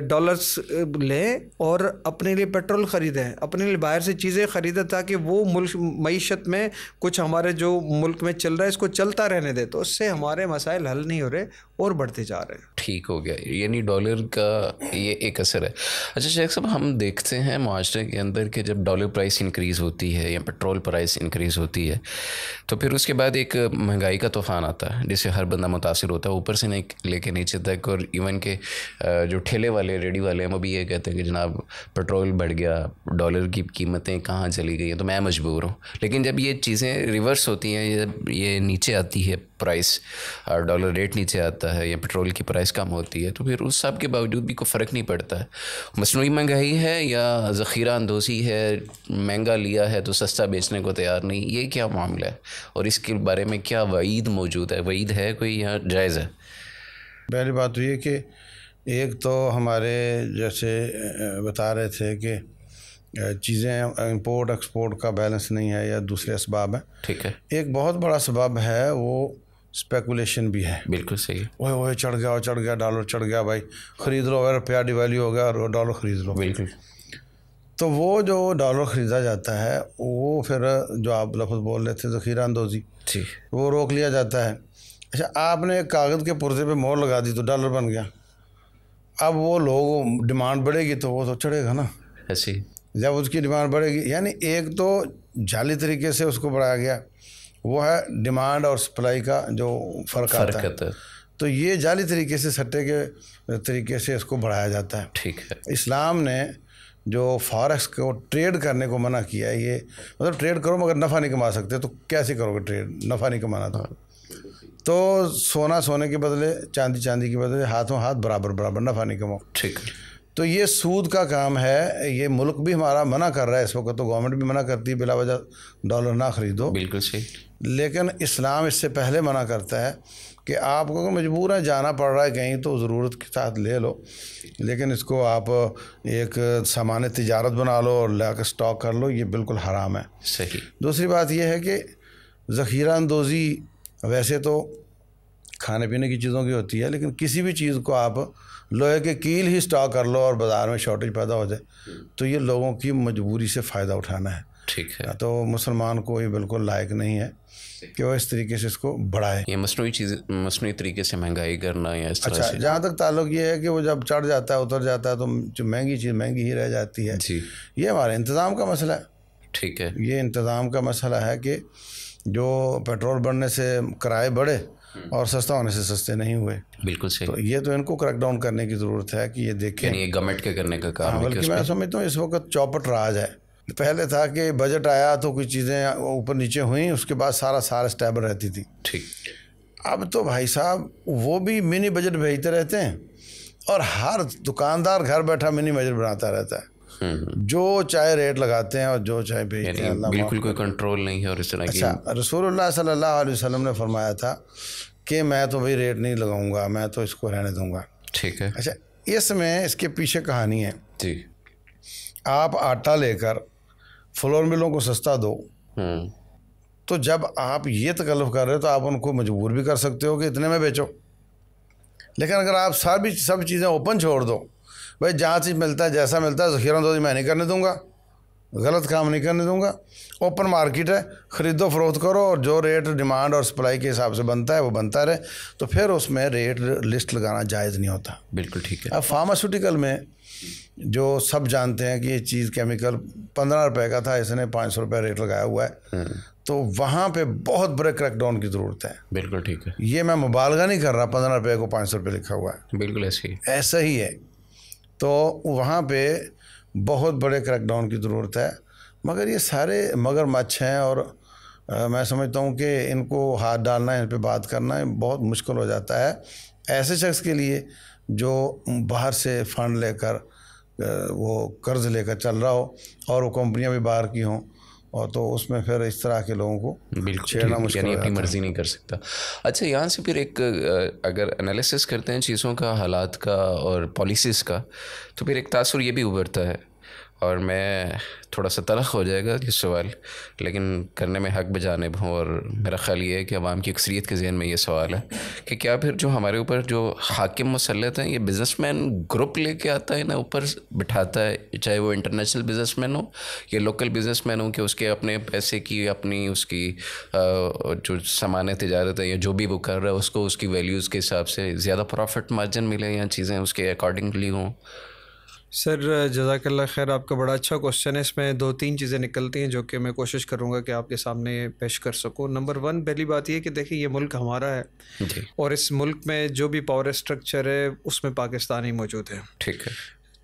ڈالرس لیں اور اپنے لیے پیٹرول خریدیں, اپنے لیے باہر سے چیزیں خریدیں, تاکہ وہ ملک معیشت میں کچھ ہمارے جو ملک میں چل رہا ہے اس کو چلتا رہنے دے. تو اس سے ہمارے مسائل حل نہیں ہو رہے اور بڑھتے جا رہے ہیں. ٹھیک ہو گیا, یعنی ڈالر کا یہ ایک اثر ہے. اچھا شیخ صاحب, ہم دیکھتے ہیں معاشرے کے اندر کہ جب ڈالر پرائس انکریز ہوتی ہے یا پیٹرول پرائس انکریز ہوتی ہے تو پھر اس کے بعد ایک مہنگائی کا طوفان آتا ہے, جس سے ہر بندہ متاثر ہوتا ہے, اوپر سے لے کے نیچے تک. اور ایون کہ جو ٹھیلے والے ریڈی والے ہیں وہ بھی یہ کہتے ہیں کہ جناب پیٹرول بڑھ گیا, ڈالر کی قیمتیں کہاں چلی گئی ہیں, تو میں مجبور ہوں. لیکن جب یہ چیزیں ریورس ہوتی ہیں, یہ نیچے آتی ہے پرائس, ڈالر ریٹ نیچے آتا ہوتا ہے یا پیٹرول کی پرائس کم ہوتی ہے تو پھر اس سب کے باوجود بھی کوئی فرق نہیں پڑتا ہے. مصنوعی مہنگائی ہے یا ذخیرہ اندوزی ہے, مہنگا لیا ہے تو سستا بیچنے کو تیار نہیں, یہ کیا معاملہ ہے اور اس کے بارے میں کیا وعید موجود ہے؟ وعید ہے کوئی یا جائز ہے؟ پہلی بات تو یہ کہ ایک تو ہمارے جیسے بتا رہے تھے کہ چیزیں امپورٹ ایکسپورٹ کا بیلنس نہیں ہے یا دوسرے اسباب ہیں. ٹھیک ہے. ایک بہت بڑا سبب ہے وہ اسپیکولیشن بھی ہے. بالکل صحیح. وہ چڑھ گیا ڈالر چڑھ گیا, بھائی خرید لو, اگر روپیہ ڈیویلیو ہو گیا اور ڈالر خرید لو. بالکل. تو وہ جو ڈالر خریدا جاتا ہے وہ پھر جو آپ لفظ بول رہے تھے ذخیرہ اندوزی, جی, وہ روک لیا جاتا ہے. اچھا, آپ نے ایک کاغذ کے پرزے پہ مہر لگا دی تو ڈالر بن گیا. اب وہ لوگ ڈیمانڈ بڑھے گی تو وہ تو چڑھے گا نا. ایسی جب اس کی ڈیمانڈ بڑھے گی, یعنی ایک تو جعلی طریقے سے اس کو بڑھایا گیا, وہ ہے ڈیمانڈ اور سپلائی کا جو فرق آتا ہے. تو یہ جعلی طریقے سے سٹے کے طریقے سے اس کو بڑھایا جاتا ہے. ٹھیک ہے. اسلام نے جو فارکس کو ٹریڈ کرنے کو منع کیا ہے, یہ مطلب ٹریڈ کرو مگر نفع نہیں کما سکتے, تو کیسے کرو گے ٹریڈ, نفع نہیں کمانا تھا. تو سونے کے بدلے چاندی کے بدلے ہاتھوں ہاتھ برابر نفع نہیں کماؤ. ٹھیک ہے. تو یہ سود کا کام ہے. یہ ملک بھی ہمارا منع کر رہا ہے اس وقت, تو گورنمنٹ بھی منع کرتی ہے بلا وجہ ڈالر نہ خریدو. بالکل صحیح. لیکن اسلام اس سے پہلے منع کرتا ہے کہ آپ کو مجبور ہے, جانا پڑ رہا ہے کہیں تو ضرورت کے ساتھ لے لو, لیکن اس کو آپ ایک سامان تجارت بنا لو اور لا کے اسٹاک کر لو, یہ بالکل حرام ہے. صحیح. دوسری بات یہ ہے کہ ذخیرہ اندوزی ویسے تو کھانے پینے کی چیزوں کی ہوتی ہے, لیکن کسی بھی چیز کو آپ لوہے کے کیل ہی اسٹاک کر لو اور بازار میں شارٹیج پیدا ہو جائے تو یہ لوگوں کی مجبوری سے فائدہ اٹھانا ہے. ٹھیک ہے. تو مسلمان کو یہ بالکل لائق نہیں ہے کہ وہ اس طریقے سے اس کو بڑھائے. یہ مصنوعی طریقے سے مہنگائی کرنا یا اس طرح سے. اچھا, جہاں تک تعلق یہ ہے کہ وہ جب چڑھ جاتا ہے اتر جاتا ہے تو جو مہنگی چیز مہنگی ہی رہ جاتی ہے. جی. یہ ہمارے انتظام کا مسئلہ ہے. ٹھیک ہے. یہ انتظام کا مسئلہ ہے کہ جو پیٹرول بڑھنے سے کرائے بڑھے اور سستا ہونے سے سستے نہیں ہوئے. بالکل صحیح. تو یہ تو ان کو کریک ڈاؤن کرنے کی ضرورت ہے کہ یہ دیکھیں, یعنی یہ گورنمنٹ کے کرنے کا کام ہے. بلکہ میں سمجھتا ہوں اس وقت چوپٹ راج ہے. پہلے تھا کہ بجٹ آیا تو کچھ چیزیں اوپر نیچے ہوئیں, اس کے بعد سارا اسٹیبل رہتی تھی. ٹھیک. اب تو بھائی صاحب وہ بھی منی بجٹ بھیجتے رہتے ہیں اور ہر دکاندار گھر بیٹھا منی بجٹ بناتا رہتا ہے, جو چاہے ریٹ لگاتے ہیں اور جو چاہے بھیجتے ہیں. بالکل کوئی کنٹرول نہیں ہے. اور اس طرح کی. اچھا, رسول اللہ صلی اللہ علیہ وسلم نے فرمایا تھا کہ میں تو بھائی ریٹ نہیں لگاؤں گا, میں تو اس کو رہنے دوں گا. ٹھیک ہے. اچھا, اس میں اس کے پیچھے کہانی ہے. جی. آپ آٹا لے کر فلور ملوں کو سستا دو, تو جب آپ یہ تکلف کر رہے ہو تو آپ ان کو مجبور بھی کر سکتے ہو کہ اتنے میں بیچو. لیکن اگر آپ سب چیزیں اوپن چھوڑ دو, بھائی جہاں چیز ملتا ہے جیسا ملتا ہے, ذخیرہ اندوزی میں نہیں کرنے دوں گا, غلط کام نہیں کرنے دوں گا, اوپن مارکیٹ ہے, خرید و فروخت کرو اور جو ریٹ ڈیمانڈ اور سپلائی کے حساب سے بنتا ہے وہ بنتا رہے, تو پھر اس میں ریٹ لسٹ لگانا جائز نہیں ہوتا. بالکل ٹھیک ہے. اب فارماسیوٹیکل میں جو سب جانتے ہیں کہ یہ چیز کیمیکل 15 روپے کا تھا, اس نے 500 روپے ریٹ لگایا ہوا ہے, تو وہاں پہ بہت بڑے کریک ڈاؤن کی ضرورت ہے. بالکل ٹھیک ہے. یہ میں مبالغہ نہیں کر رہا, 15 روپے کو 500 روپے لکھا ہوا ہے. بالکل ایسا ہی ہے. تو وہاں پہ بہت بڑے کریک ڈاؤن کی ضرورت ہے. مگر یہ سارے مگر مچھ ہیں اور میں سمجھتا ہوں کہ ان کو ہاتھ ڈالنا, ان پہ بات کرنا بہت مشکل ہو جاتا ہے ایسے شخص کے لیے جو باہر سے فنڈ لے کر وہ قرض لے کر چل رہا ہو اور وہ کمپنیاں بھی باہر کی ہوں, اور تو اس میں پھر اس طرح کے لوگوں کو چھیڑنا مشکل یعنی ہو اپنی جاتا ہے. مرضی نہیں کر سکتا. اچھا, یہاں سے پھر ایک اگر انالیسس کرتے ہیں چیزوں کا, حالات کا اور پالیسیز کا, تو پھر ایک تاثر یہ بھی ابھرتا ہے, اور میں تھوڑا سا تلخ ہو جائے گا یہ سوال, لیکن کرنے میں حق بجانب ہوں, اور میرا خیال یہ ہے کہ عوام کی اکثریت کے ذہن میں یہ سوال ہے کہ کیا پھر جو ہمارے اوپر جو حاکم مسلط ہیں, یہ بزنس مین گروپ لے کے آتا ہے نا, اوپر بٹھاتا ہے, چاہے وہ انٹرنیشنل بزنس مین ہو یا لوکل بزنس مین ہو, کہ اس کے اپنے پیسے کی, اپنی اس کی جو سامان تجارت ہے یا جو بھی وہ کر رہا ہے, اس کو اس کی ویلیوز کے حساب سے زیادہ پروفٹ مارجن ملے یا چیزیں اس کے اکارڈنگلی ہوں. سر جزاک اللہ خیر, آپ کا بڑا اچھا کوشچن ہے. اس میں 2-3 چیزیں نکلتی ہیں جو کہ میں کوشش کروں گا کہ آپ کے سامنے پیش کر سکوں. نمبر 1, پہلی بات یہ کہ دیکھیں یہ ملک ہمارا ہے, اور اس ملک میں جو بھی پاور اسٹرکچر ہے اس میں پاکستانی موجود ہے. ٹھیک ہے.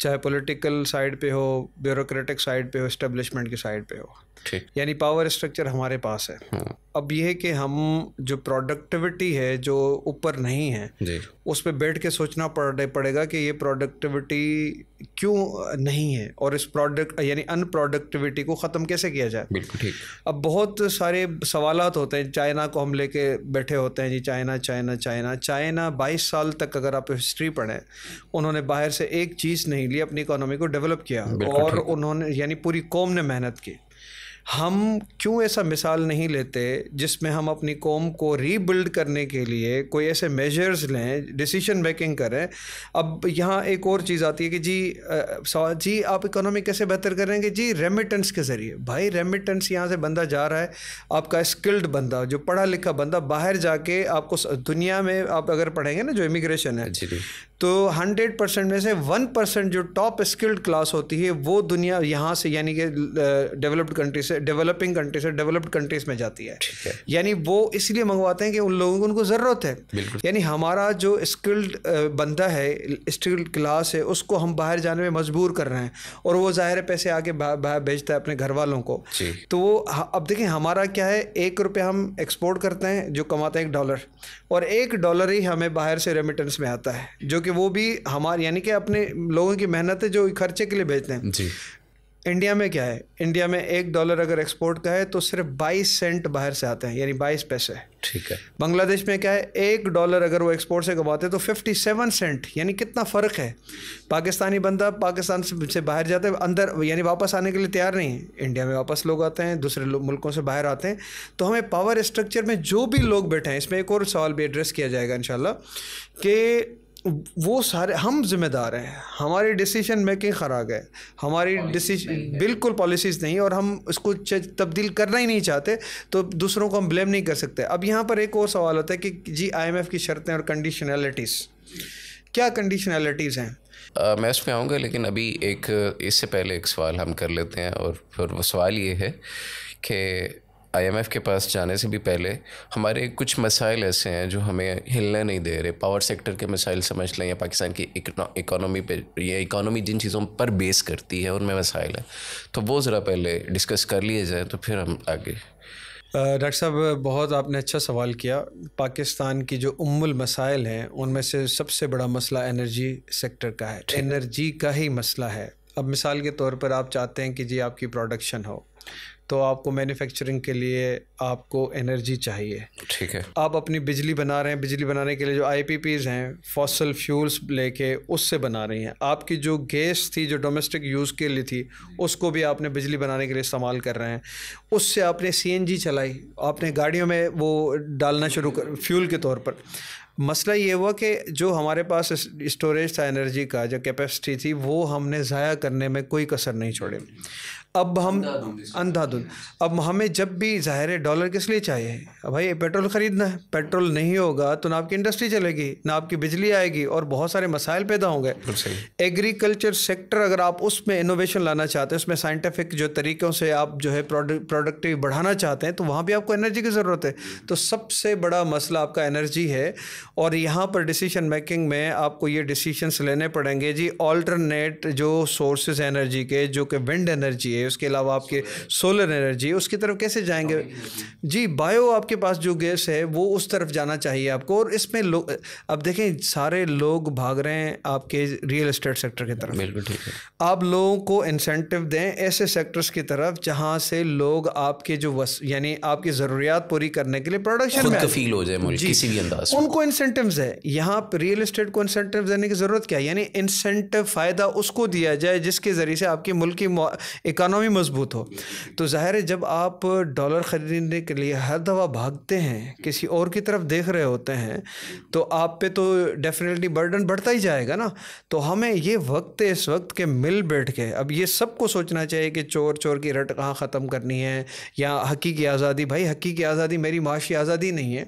چاہے پولیٹیکل سائڈ پہ ہو, بیوروکریٹک سائڈ پہ ہو, اسٹیبلشمنٹ کی سائڈ پہ ہو, یعنی پاور اسٹرکچر ہمارے پاس ہے. اب یہ ہے کہ ہم جو پروڈکٹیوٹی ہے جو اوپر نہیں ہے جی اس پہ بیٹھ کے سوچنا پڑے گا کہ یہ پروڈکٹیوٹی کیوں نہیں ہے اور اس یعنی ان پروڈکٹیوٹی کو ختم کیسے کیا جائے. بالکل ٹھیک. اب بہت سارے سوالات ہوتے ہیں. چائنا کو ہم لے کے بیٹھے ہوتے ہیں جی چائنا چائنا چائنا. چائنا 22 سال تک اگر آپ ہسٹری پڑھیں انہوں نے باہر سے ایک چیز نہیں لی, اپنی اکانومی کو ڈیولپ کیا اور انہوں نے یعنی پوری قوم نے محنت کی. ہم کیوں ایسا مثال نہیں لیتے جس میں ہم اپنی قوم کو ری بلڈ کرنے کے لیے کوئی ایسے میجرز لیں, ڈیسیشن میکنگ کریں. اب یہاں ایک اور چیز آتی ہے کہ جی آپ اکانومی کیسے بہتر کریں گے؟ جی ریمیٹنس کے ذریعے. بھائی ریمیٹنس یہاں سے بندہ جا رہا ہے, آپ کا اسکلڈ بندہ جو پڑھا لکھا بندہ باہر جا کے آپ کو دنیا میں آپ اگر پڑھیں گے نا جو امیگریشن ہے تو 100% میں سے 1% جو ٹاپ اسکلڈ کلاس ہوتی ہے وہ دنیا یہاں سے یعنی کہ ڈیولپڈ کنٹری سے ڈیولپنگ کنٹری سے ڈیولپڈ کنٹریز میں جاتی ہے. یعنی وہ اس لیے منگواتے ہیں کہ ان لوگوں کو ان کو ضرورت ہے. یعنی ہمارا جو اسکلڈ بندہ ہے اسکلڈ کلاس ہے اس کو ہم باہر جانے میں مجبور کر رہے ہیں اور وہ ظاہر پیسے آگے بھیجتا ہے اپنے گھر والوں کو. تو وہ اب دیکھیں ہمارا کیا ہے, $1 ہم ایکسپورٹ کرتے ہیں جو کماتے ہیں $1 اور $1 ہی ہمیں باہر سے ریمیٹنس میں آتا ہے جو کہ وہ بھی ہمارے یعنی کہ اپنے لوگوں کی محنت ہے جو خرچے کے لیے بھیجتے ہیں. جی انڈیا میں کیا ہے, انڈیا میں $1 اگر ایکسپورٹ کا ہے تو صرف 22 سینٹ باہر سے آتے ہیں یعنی 22 پیسے. ٹھیک ہے. بنگلہ دیش میں کیا ہے, $1 اگر وہ ایکسپورٹ سے کماتے ہیں تو 57 سینٹ یعنی کتنا فرق ہے. پاکستانی بندہ پاکستان سے باہر جاتا ہے اندر یعنی واپس آنے کے لیے تیار نہیں ہے, انڈیا میں واپس لوگ آتے ہیں, دوسرے ملکوں سے باہر آتے ہیں. تو ہمیں پاور اسٹرکچر میں جو بھی لوگ بیٹھے ہیں, اس میں ایک اور سوال بھی ایڈریس کیا جائے گا انشاءاللہ کہ وہ سارے ہم ذمہ دار ہیں, ہماری ڈیسیشن میکنگ خراب ہے, ہماری ڈیسیشن بالکل پالیسیز نہیں اور ہم اس کو تبدیل کرنا ہی نہیں چاہتے تو دوسروں کو ہم بلیم نہیں کر سکتے. اب یہاں پر ایک اور سوال ہوتا ہے کہ جی IMF کی شرطیں اور کنڈیشنلٹیز, کیا کنڈیشنلٹیز ہیں؟ میں اس میں آؤں گا لیکن ابھی ایک اس سے پہلے ایک سوال ہم کر لیتے ہیں اور پھر وہ سوال یہ ہے کہ IMF کے پاس جانے سے بھی پہلے ہمارے کچھ مسائل ایسے ہیں جو ہمیں ہلنے نہیں دے رہے. پاور سیکٹر کے مسائل سمجھ لیں یا پاکستان کی اکانومی پہ یا اکانومی جن چیزوں پر بیس کرتی ہے ان میں مسائل ہیں, تو وہ ذرا پہلے ڈسکس کر لیے جائیں تو پھر ہم آگے. ڈاکٹر صاحب بہت آپ نے اچھا سوال کیا. پاکستان کی جو المسائل ہیں ان میں سے سب سے بڑا مسئلہ انرجی سیکٹر کا ہے, انرجی کا ہی مسئلہ ہے. اب مثال کے طور پر آپ چاہتے ہیں کہ جی آپ کی پروڈکشن ہو تو آپ کو مینوفیکچرنگ کے لیے آپ کو انرجی چاہیے. ٹھیک ہے. آپ اپنی بجلی بنا رہے ہیں, بجلی بنانے کے لیے جو IPPs ہیں فاسل فیولز لے کے اس سے بنا رہی ہیں. آپ کی جو گیس تھی جو ڈومیسٹک یوز کے لیے تھی اس کو بھی آپ نے بجلی بنانے کے لیے استعمال کر رہے ہیں. اس سے آپ نے CNG چلائی, آپ نے گاڑیوں میں وہ ڈالنا شروع کر فیول کے طور پر. مسئلہ یہ ہوا کہ جو ہمارے پاس اسٹوریج تھا انرجی کا, جو کیپیسٹی تھی, وہ ہم نے ضائع کرنے میں کوئی کسر نہیں چھوڑے. اب ہم اندھا دھند اب ہمیں جب بھی ظاہر $1 کس لیے چاہیے, بھائی پیٹرول خریدنا ہے, پیٹرول نہیں ہوگا تو نہ آپ کی انڈسٹری چلے گی نہ آپ کی بجلی آئے گی اور بہت سارے مسائل پیدا ہوں گے. ایگریکلچر سیکٹر اگر آپ اس میں انوویشن لانا چاہتے ہیں, اس میں سائنٹیفک جو طریقوں سے آپ جو ہے پروڈکٹیوٹی بڑھانا چاہتے ہیں تو وہاں بھی آپ کو انرجی کی ضرورت ہے. تو سب سے بڑا مسئلہ آپ کا انرجی ہے اور یہاں پر ڈیسیشن میکنگ میں آپ کو یہ ڈیسیشنس لینے پڑیں گے جی آلٹرنیٹ جو سورسز ہیں انرجی کے, جو کہ ونڈ انرجی ہے, اس کے علاوہ آپ کے سولر انرجی, اس کی طرف کیسے جائیں گے؟ جی بایو آپ کے پاس جو گیس ہے وہ اس طرف جانا چاہیے آپ کو. اور اس میں لوگ اب دیکھیں سارے لوگ بھاگ رہے ہیں آپ کے ریئل اسٹیٹ سیکٹر کی طرف. بالکل ٹھیک ہے. آپ لوگوں کو انسینٹیو دیں ایسے سیکٹرز کی طرف جہاں سے لوگ آپ کے جو یعنی آپ کی ضروریات پوری کرنے کے لیے پروڈکشن میں کفیل ہو جائے ملک کسی بھی انداز میں, ان کو انسینٹیوز ہے. یہاں پہ ریئل اسٹیٹ کو انسینٹیو دینے کی ضرورت کیا ہے؟ یعنی انسینٹیو فائدہ اس کو دیا جائے جس کے ذریعے سے آپ کی ملک کی اکانومی مضبوط ہو. تو ظاہر ہے جب آپ $1 خریدنے کے لیے ہر دفعہ بھاگتے ہیں, کسی اور کی طرف دیکھ رہے ہوتے ہیں, تو آپ پہ تو ڈیفینیٹلی برڈن بڑھتا ہی جائے گا نا. تو ہمیں یہ وقت ہے اس وقت کے مل بیٹھ کے اب یہ سب کو سوچنا چاہیے کہ چور کی رٹ کہاں ختم کرنی ہے یا حقیقی آزادی. بھائی حقیقی آزادی میری معاشی آزادی نہیں ہے,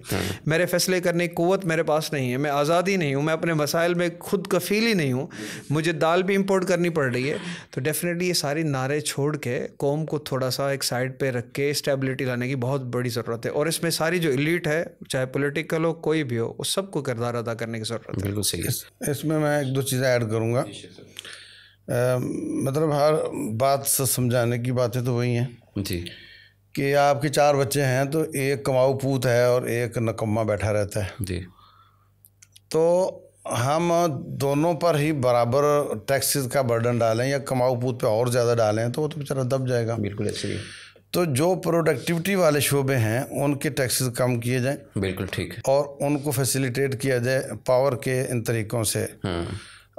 میرے فیصلے کرنے کی قوت میرے پاس نہیں ہے, میں آزاد ہی نہیں ہوں, میں اپنے مسائل میں خود کفیل ہی نہیں ہوں, مجھے دال بھی امپورٹ کرنی پڑ رہی ہے. تو ڈیفینیٹلی یہ ساری نعرے چھوڑ کے قوم کو تھوڑا سا ایک سائڈ پہ رکھ کے اسٹیبلٹی لانے کی بہت بڑی ضرورت ہے. اور اس میں ساری جو ایلیٹ ہے چاہے پولیٹیکل ہو کوئی بھی ہو, اس سب کو کردار ادا کرنے کی ضرورت ہے. بالکل صحیح ہے. اس میں 1-2 چیزیں ایڈ کروں گا. مطلب ہر بات سے سمجھانے کی باتیں تو وہی ہیں. جی کہ آپ کے 4 بچے ہیں تو ایک کماؤ پوت ہے اور ایک نکما بیٹھا رہتا ہے، جی، تو ہم دونوں پر ہی برابر ٹیکسز کا برڈن ڈالیں یا کماؤ پوت پہ اور زیادہ ڈالیں تو وہ تو بیچارہ دب جائے گا. بالکل ایسے ہی. تو جو پروڈکٹیوٹی والے شعبے ہیں ان کے ٹیکسز کم کیے جائیں، بالکل ٹھیک ہے، اور ان کو فیسیلیٹیٹ کیا جائے پاور کے ان طریقوں سے.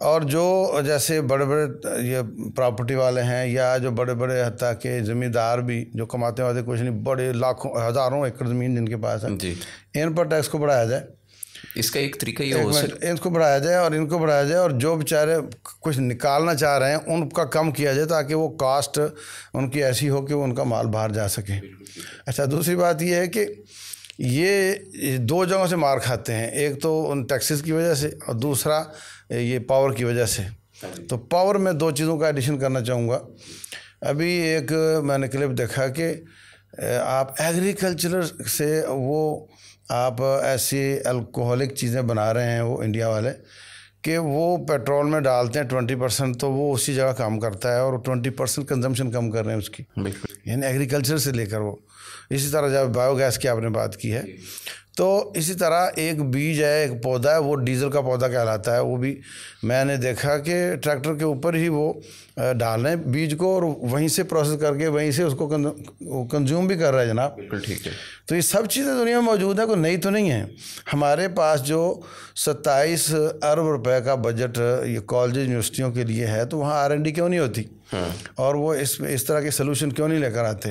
اور جو جیسے بڑے بڑے یہ پراپرٹی والے ہیں یا جو بڑے بڑے حتیٰ کہ زمیندار بھی جو کماتے ہوتے کچھ نہیں، بڑے لاکھوں ہزاروں ایکڑ زمین جن کے پاس ہے، جی، ان پر ٹیکس کو بڑھایا جائے. اس کا ایک طریقہ یہ ہو سکتا ان کو بڑھایا جائے اور ان کو بڑھایا جائے، اور جو بیچارے کچھ نکالنا چاہ رہے ہیں ان کا کم کیا جائے تاکہ وہ کاسٹ ان کی ایسی ہو کہ وہ ان کا مال باہر جا سکے. اچھا، دوسری بات یہ ہے کہ یہ 2 جگہوں سے مار کھاتے ہیں، ایک تو ان ٹیکسز کی وجہ سے اور دوسرا یہ پاور کی وجہ سے. تو پاور میں 2 چیزوں کا ایڈیشن کرنا چاہوں گا. ابھی ایک میں نے کلپ دیکھا کہ آپ ایگریکلچر سے وہ آپ ایسی الکوہولک چیزیں بنا رہے ہیں وہ انڈیا والے کہ وہ پیٹرول میں ڈالتے ہیں 20%، تو وہ اسی جگہ کام کرتا ہے اور 20% کنزمپشن کم کر رہے ہیں اس کی، یعنی ایگریکلچر سے لے کر وہ. اسی طرح جب بایو گیس کی آپ نے بات کی ہے، تو اسی طرح ایک بیج ہے، ایک پودا ہے، وہ ڈیزل کا پودا کہلاتا ہے. وہ بھی میں نے دیکھا کہ ٹریکٹر کے اوپر ہی وہ ڈال رہے ہیں بیج کو اور وہیں سے پروسیس کر کے وہیں سے اس کو کنزیوم بھی کر رہا ہے جناب. بالکل ٹھیک ہے. تو یہ سب چیزیں دنیا میں موجود ہیں، کوئی نئی تو نہیں ہیں. ہمارے پاس جو 27 ارب روپے کا بجٹ یہ کالج یونیورسٹیوں کے لیے ہے، تو وہاں R&D کیوں نہیں ہوتی اور وہ اس طرح کے سلوشن کیوں نہیں لے کر آتے؟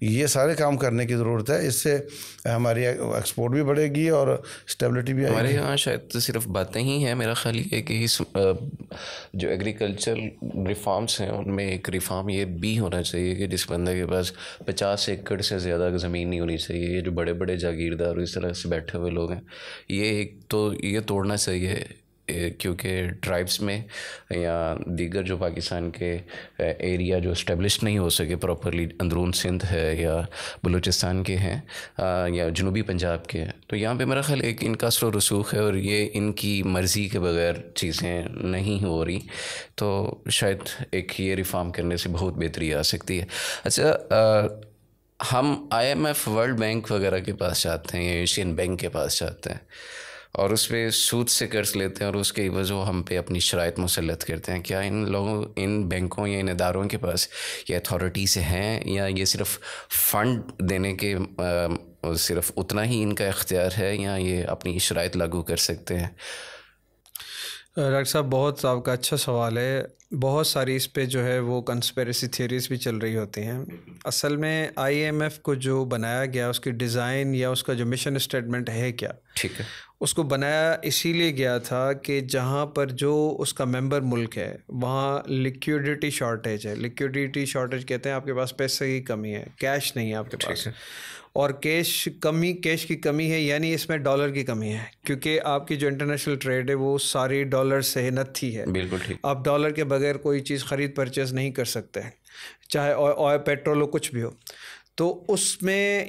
یہ سارے کام کرنے کی ضرورت ہے. اس سے ہماری ایکسپورٹ بھی بڑھے گی اور اسٹیبلٹی بھی آئے گی. ہمارے یہاں شاید صرف باتیں ہی ہیں. میرا خیال یہ ہے کہ اس جو ایگریکلچر ریفارمس ہیں ان میں ایک ریفارم یہ بھی ہونا چاہیے کہ جس بندے کے پاس 50 ایکڑ سے زیادہ زمین نہیں ہونی چاہیے. یہ جو بڑے بڑے جاگیردار اس طرح سے بیٹھے ہوئے لوگ ہیں، یہ ایک تو یہ توڑنا چاہیے، کیونکہ ٹرائبس میں یا دیگر جو پاکستان کے ایریا جو اسٹیبلش نہیں ہو سکے پراپرلی، اندرون سندھ ہے یا بلوچستان کے ہیں یا جنوبی پنجاب کے ہیں، تو یہاں پہ میرا خیال ایک ان کا اثر و رسوخ ہے اور یہ ان کی مرضی کے بغیر چیزیں نہیں ہو رہی. تو شاید ایک یہ ریفارم کرنے سے بہت بہتری آ سکتی ہے. اچھا، ہم IMF ورلڈ بینک وغیرہ کے پاس جاتے ہیں یا ایشین بینک کے پاس جاتے ہیں اور اس پہ سود سے قرض لیتے ہیں اور اس کے عوض وہ ہم پہ اپنی شرائط مسلط کرتے ہیں. کیا ان لوگوں، ان بینکوں یا ان اداروں کے پاس یہ اتھارٹی سے ہیں یا یہ صرف فنڈ دینے کے صرف اتنا ہی ان کا اختیار ہے یا یہ اپنی شرائط لاگو کر سکتے ہیں؟ ڈاکٹر صاحب بہت آپ کا اچھا سوال ہے. بہت ساری اس پہ جو ہے وہ کنسپیریسی تھیوریز بھی چل رہی ہوتی ہیں. اصل میں IMF کو جو بنایا گیا اس کی ڈیزائن یا اس کا جو مشن اسٹیٹمنٹ ہے کیا، ٹھیک ہے، اس کو بنایا اسی لیے گیا تھا کہ جہاں پر جو اس کا ممبر ملک ہے وہاں لیکوڈیٹی شارٹیج ہے. لیکوڈیٹی شارٹیج کہتے ہیں آپ کے پاس پیسے کی کمی ہے، کیش نہیں ہے آپ کے پاس، اور کیش کی کمی ہے، یعنی اس میں ڈالر کی کمی ہے، کیونکہ آپ کی جو انٹرنیشنل ٹریڈ ہے وہ ساری ڈالر سے نتھی ہے. بالکل ٹھیک. آپ ڈالر کے بغیر کوئی چیز خرید پرچیز نہیں کر سکتے، چاہے آئل پیٹرول ہو کچھ بھی ہو. تو اس میں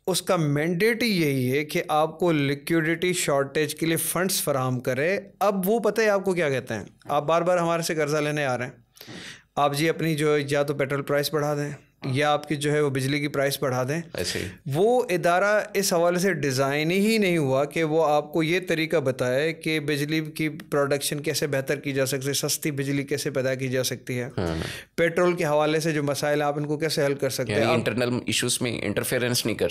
اس کا مینڈیٹ ہی یہی ہے کہ آپ کو لیکوڈیٹی شارٹیج کے لیے فنڈز فراہم کرے. اب وہ پتہ ہے آپ کو کیا کہتے ہیں، آپ بار بار ہمارے سے قرضہ لینے آ رہے ہیں، آپ جی اپنی جو یا تو پیٹرول پرائس بڑھا دیں یا آپ کی جو ہے وہ بجلی کی پرائس بڑھا دیں. ایسے ہی وہ ادارہ اس حوالے سے ڈیزائن ہی نہیں ہوا کہ وہ آپ کو یہ طریقہ بتائے کہ بجلی کی پروڈکشن کیسے بہتر کی جا سکتی ہے، سستی بجلی کیسے پیدا کی جا سکتی ہے، پیٹرول کے حوالے سے جو مسائل آپ ان کو کیسے حل کر سکتے ہیں. انٹرنل ایشوز میں انٹرفیئرنس نہیں کر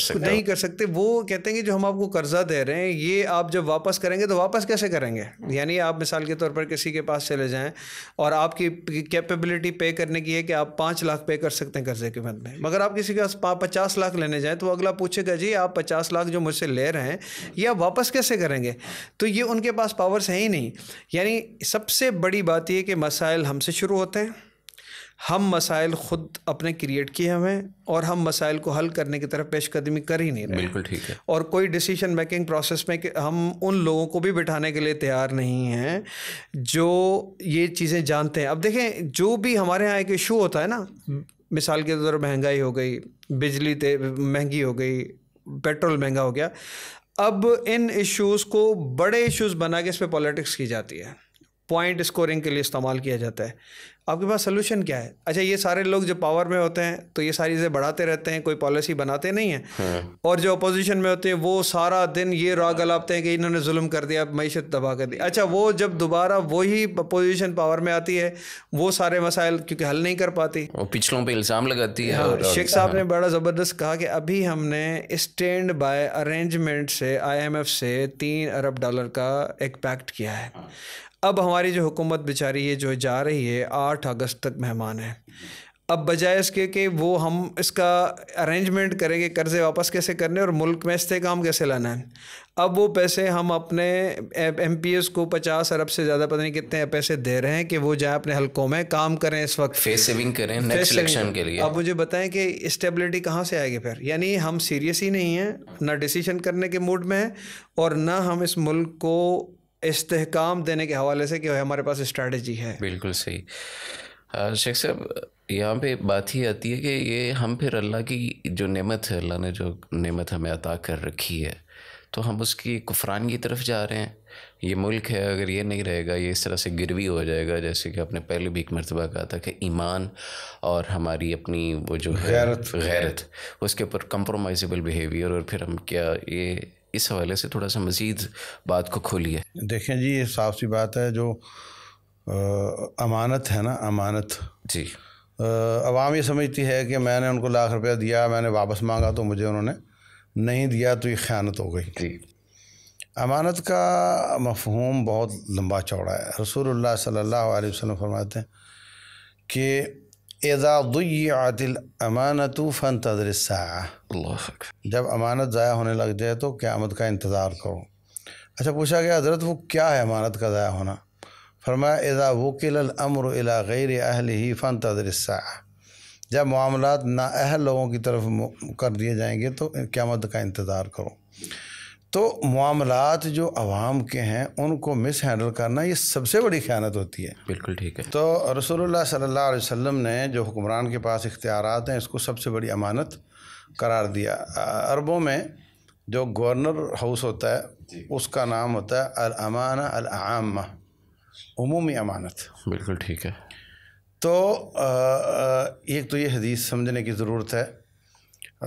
سکتے. وہ کہتے ہیں کہ جو ہم آپ کو قرضہ دے رہے ہیں یہ آپ جب واپس کریں گے تو واپس کیسے کریں گے. یعنی آپ مثال کے طور پر کسی کے پاس چلے جائیں اور آپ کی کیپیبلٹی پے کرنے کی ہے کہ آپ 5 لاکھ پے کر سکتے ہیں قرضے کے مد میں، مگر آپ کسی کے پاس 50 لاکھ لینے جائیں تو اگلا پوچھے گا جی آپ 50 لاکھ جو مجھ سے لے رہے ہیں یہ آپ واپس کیسے کریں گے. تو یہ ان کے پاس پاورز ہے ہی نہیں. یعنی سب سے بڑی بات یہ کہ مسائل ہم سے شروع ہوتے ہیں، ہم مسائل خود اپنے کریٹ کیے ہوئے ہیں اور ہم مسائل کو حل کرنے کی طرف پیش قدمی کر ہی نہیں رہے. بالکل ٹھیک ہے. اور کوئی ڈیسیشن میکنگ پروسیس میں کہ ہم ان لوگوں کو بھی بٹھانے کے لیے تیار نہیں ہیں جو یہ چیزیں جانتے ہیں. اب دیکھیں جو بھی ہمارے یہاں ایک ایشو ہوتا ہے نا، مثال کے طور پر مہنگائی ہو گئی، بجلی مہنگی ہو گئی، پیٹرول مہنگا ہو گیا. اب ان ایشوز کو بڑے ایشوز بنا کے اس پہ پالیٹکس کی جاتی ہے پوائنٹ اسکورنگ کے لیے استعمال کیا جاتا ہے. آپ کے پاس سلوشن کیا ہے؟ اچھا یہ سارے لوگ جو پاور میں ہوتے ہیں تو یہ ساری چیزیں بڑھاتے رہتے ہیں, کوئی پالیسی بناتے نہیں ہیں, اور جو اپوزیشن میں ہوتے ہیں وہ سارا دن یہ راگ الاپتے ہیں کہ انہوں نے ظلم کر دیا, معیشت تباہ کر دی. اچھا وہ جب دوبارہ وہی اپوزیشن پاور میں آتی ہے وہ سارے مسائل کیونکہ حل نہیں کر پاتی, وہ پچھلوں پہ الزام لگاتی ہے. شیخ صاحب نے بڑا زبردست کہا کہ ابھی ہم نے اسٹینڈ بائی ارینجمنٹ سے IMF سے $3 ارب کا ایک پیکٹ کیا ہے. اب ہماری جو حکومت بیچاری ہے جو جا رہی ہے 8 اگست تک مہمان ہے, اب بجائے اس کے کہ وہ ہم اس کا ارینجمنٹ کریں کہ قرضے واپس کیسے کرنے اور ملک میں استحکام کیسے لانا ہے, اب وہ پیسے ہم اپنے MPs کو 50 ارب سے زیادہ پتہ نہیں کتنے پیسے دے رہے ہیں کہ وہ جائیں اپنے حلقوں میں کام کریں, اس وقت فیس سیونگ کریں نیکسٹ الیکشن کے لیے. اب مجھے بتائیں کہ اسٹیبلٹی کہاں سے آئے گی پھر؟ یعنی ہم سیریس ہی نہیں ہیں, نہ ڈیسیشن کرنے کے موڈ میں ہیں, اور نہ ہم اس ملک کو استحکام دینے کے حوالے سے کہ ہمارے پاس اسٹریٹجی ہے. بالکل صحیح. شیخ صاحب یہاں پہ بات ہی آتی ہے کہ یہ ہم پھر اللہ کی جو نعمت ہے, اللہ نے جو نعمت ہمیں عطا کر رکھی ہے, تو ہم اس کی کفران کی طرف جا رہے ہیں. یہ ملک ہے اگر یہ نہیں رہے گا, یہ اس طرح سے گروی ہو جائے گا, جیسے کہ آپ نے پہلے بھی ایک مرتبہ کہا تھا کہ ایمان اور ہماری اپنی وہ جو ہے غیرت اس کے اوپر کمپرومائزیبل بیہیویئر, اور پھر ہم کیا یہ اس حوالے سے تھوڑا سا مزید بات کو کھولیے. دیکھیں جی یہ صاف سی بات ہے, جو امانت ہے نا, امانت جی عوام یہ سمجھتی ہے کہ میں نے ان کو ₹1,00,000 دیا, میں نے واپس مانگا تو مجھے انہوں نے نہیں دیا تو یہ خیانت ہو گئی. جی امانت کا مفہوم بہت لمبا چوڑا ہے. رسول اللہ صلی اللہ علیہ وسلم فرماتے ہیں کہ اذا ضیعت الامانۃ فانتظر الساعہ, اللہ جب امانت ضائع ہونے لگ جائے تو قیامت کا انتظار کرو. اچھا پوچھا گیا حضرت وہ کیا ہے امانت کا ضائع ہونا؟ فرمایا اذا وکل الامر الی غیر اہلہ فانتظر الساعہ, جب معاملات نااہل لوگوں کی طرف کر دیے جائیں گے تو قیامت کا انتظار کرو. تو معاملات جو عوام کے ہیں ان کو مس ہینڈل کرنا یہ سب سے بڑی خیانت ہوتی ہے. بالکل ٹھیک ہے. تو رسول اللہ صلی اللہ علیہ وسلم نے جو حکمران کے پاس اختیارات ہیں اس کو سب سے بڑی امانت قرار دیا. عربوں میں جو گورنر ہاؤس ہوتا ہے اس کا نام ہوتا ہے الامانہ العامہ, عمومی امانت. بالکل ٹھیک ہے. تو ایک تو یہ حدیث سمجھنے کی ضرورت ہے.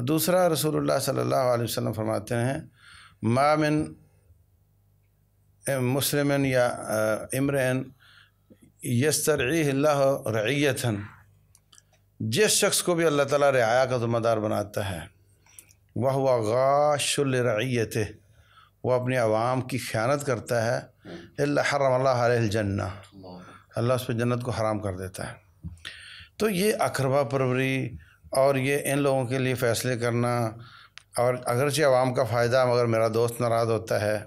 دوسرا رسول اللہ صلی اللہ علیہ وسلم فرماتے ہیں ما من مسلم یا امرئن یسترعیہ اللہ رعیۃً, جس شخص کو بھی اللہ تعالیٰ رعایا کا ذمہ دار بناتا ہے, وہو غاش لرعیتہ, وہ اپنی عوام کی خیانت کرتا ہے, الا حرم اللہ علیہ الجنہ, اللہ اس پہ جنت کو حرام کر دیتا ہے. تو یہ اقربا پروری اور یہ ان لوگوں کے لیے فیصلے کرنا, اور اگرچہ عوام کا فائدہ مگر میرا دوست ناراض ہوتا ہے,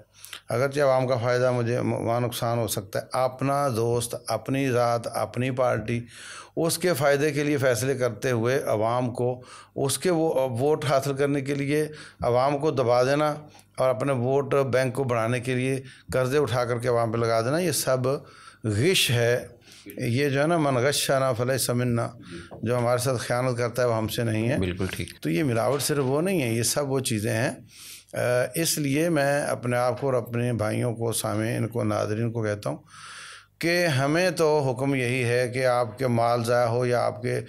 اگرچہ عوام کا فائدہ مجھے وہاں نقصان ہو سکتا ہے, اپنا دوست, اپنی ذات, اپنی پارٹی, اس کے فائدے کے لیے فیصلے کرتے ہوئے عوام کو اس کے ووٹ حاصل کرنے کے لیے عوام کو دبا دینا اور اپنے ووٹ بینک کو بڑھانے کے لیے قرضے اٹھا کر کے عوام پہ لگا دینا, یہ سب غش ہے. یہ جو ہے نا من غشنا فلیس منا, جو ہمارے ساتھ خیانت کرتا ہے وہ ہم سے نہیں ہے. بالکل ٹھیک. تو یہ ملاوٹ صرف وہ نہیں ہے, یہ سب وہ چیزیں ہیں. اس لیے میں اپنے آپ کو اور اپنے بھائیوں کو, سامعین کو, ناظرین کو کہتا ہوں کہ ہمیں تو حکم یہی ہے کہ آپ کے مال ضائع ہو یا آپ کے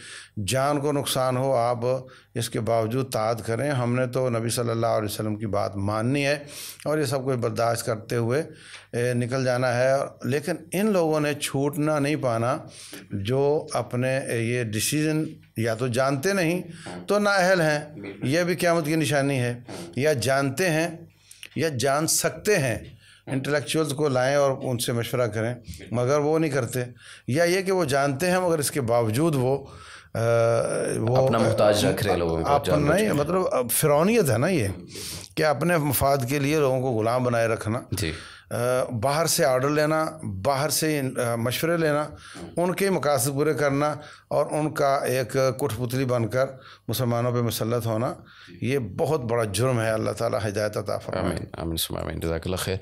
جان کو نقصان ہو, آپ اس کے باوجود طاعت کریں. ہم نے تو نبی صلی اللہ علیہ وسلم کی بات ماننی ہے اور یہ سب کچھ برداشت کرتے ہوئے نکل جانا ہے. لیکن ان لوگوں نے چھوٹنا نہیں پانا جو اپنے یہ ڈیسیژن یا تو جانتے نہیں تو نااہل ہیں, یہ بھی قیامت کی نشانی ہے, یا جانتے ہیں یا جان سکتے ہیں, انٹلیکچوئلز کو لائیں اور ان سے مشورہ کریں, مگر وہ نہیں کرتے, یا یہ کہ وہ جانتے ہیں مگر اس کے باوجود وہ اپنا محتاج رکھ رہے لوگوں کو. نہیں مطلب فرعونیت ہے نا یہ, کہ اپنے مفاد کے لیے لوگوں کو غلام بنائے رکھنا. جی باہر سے آرڈر لینا, باہر سے مشورے لینا, ان کے مقاصد پورے کرنا اور ان کا ایک کٹھ پتلی بن کر مسلمانوں پہ مسلط ہونا, یہ بہت بڑا جرم ہے. اللہ تعالیٰ ہدایت عطا فرمائے. آمین آمین ثم آمین, جزاک اللہ خیر.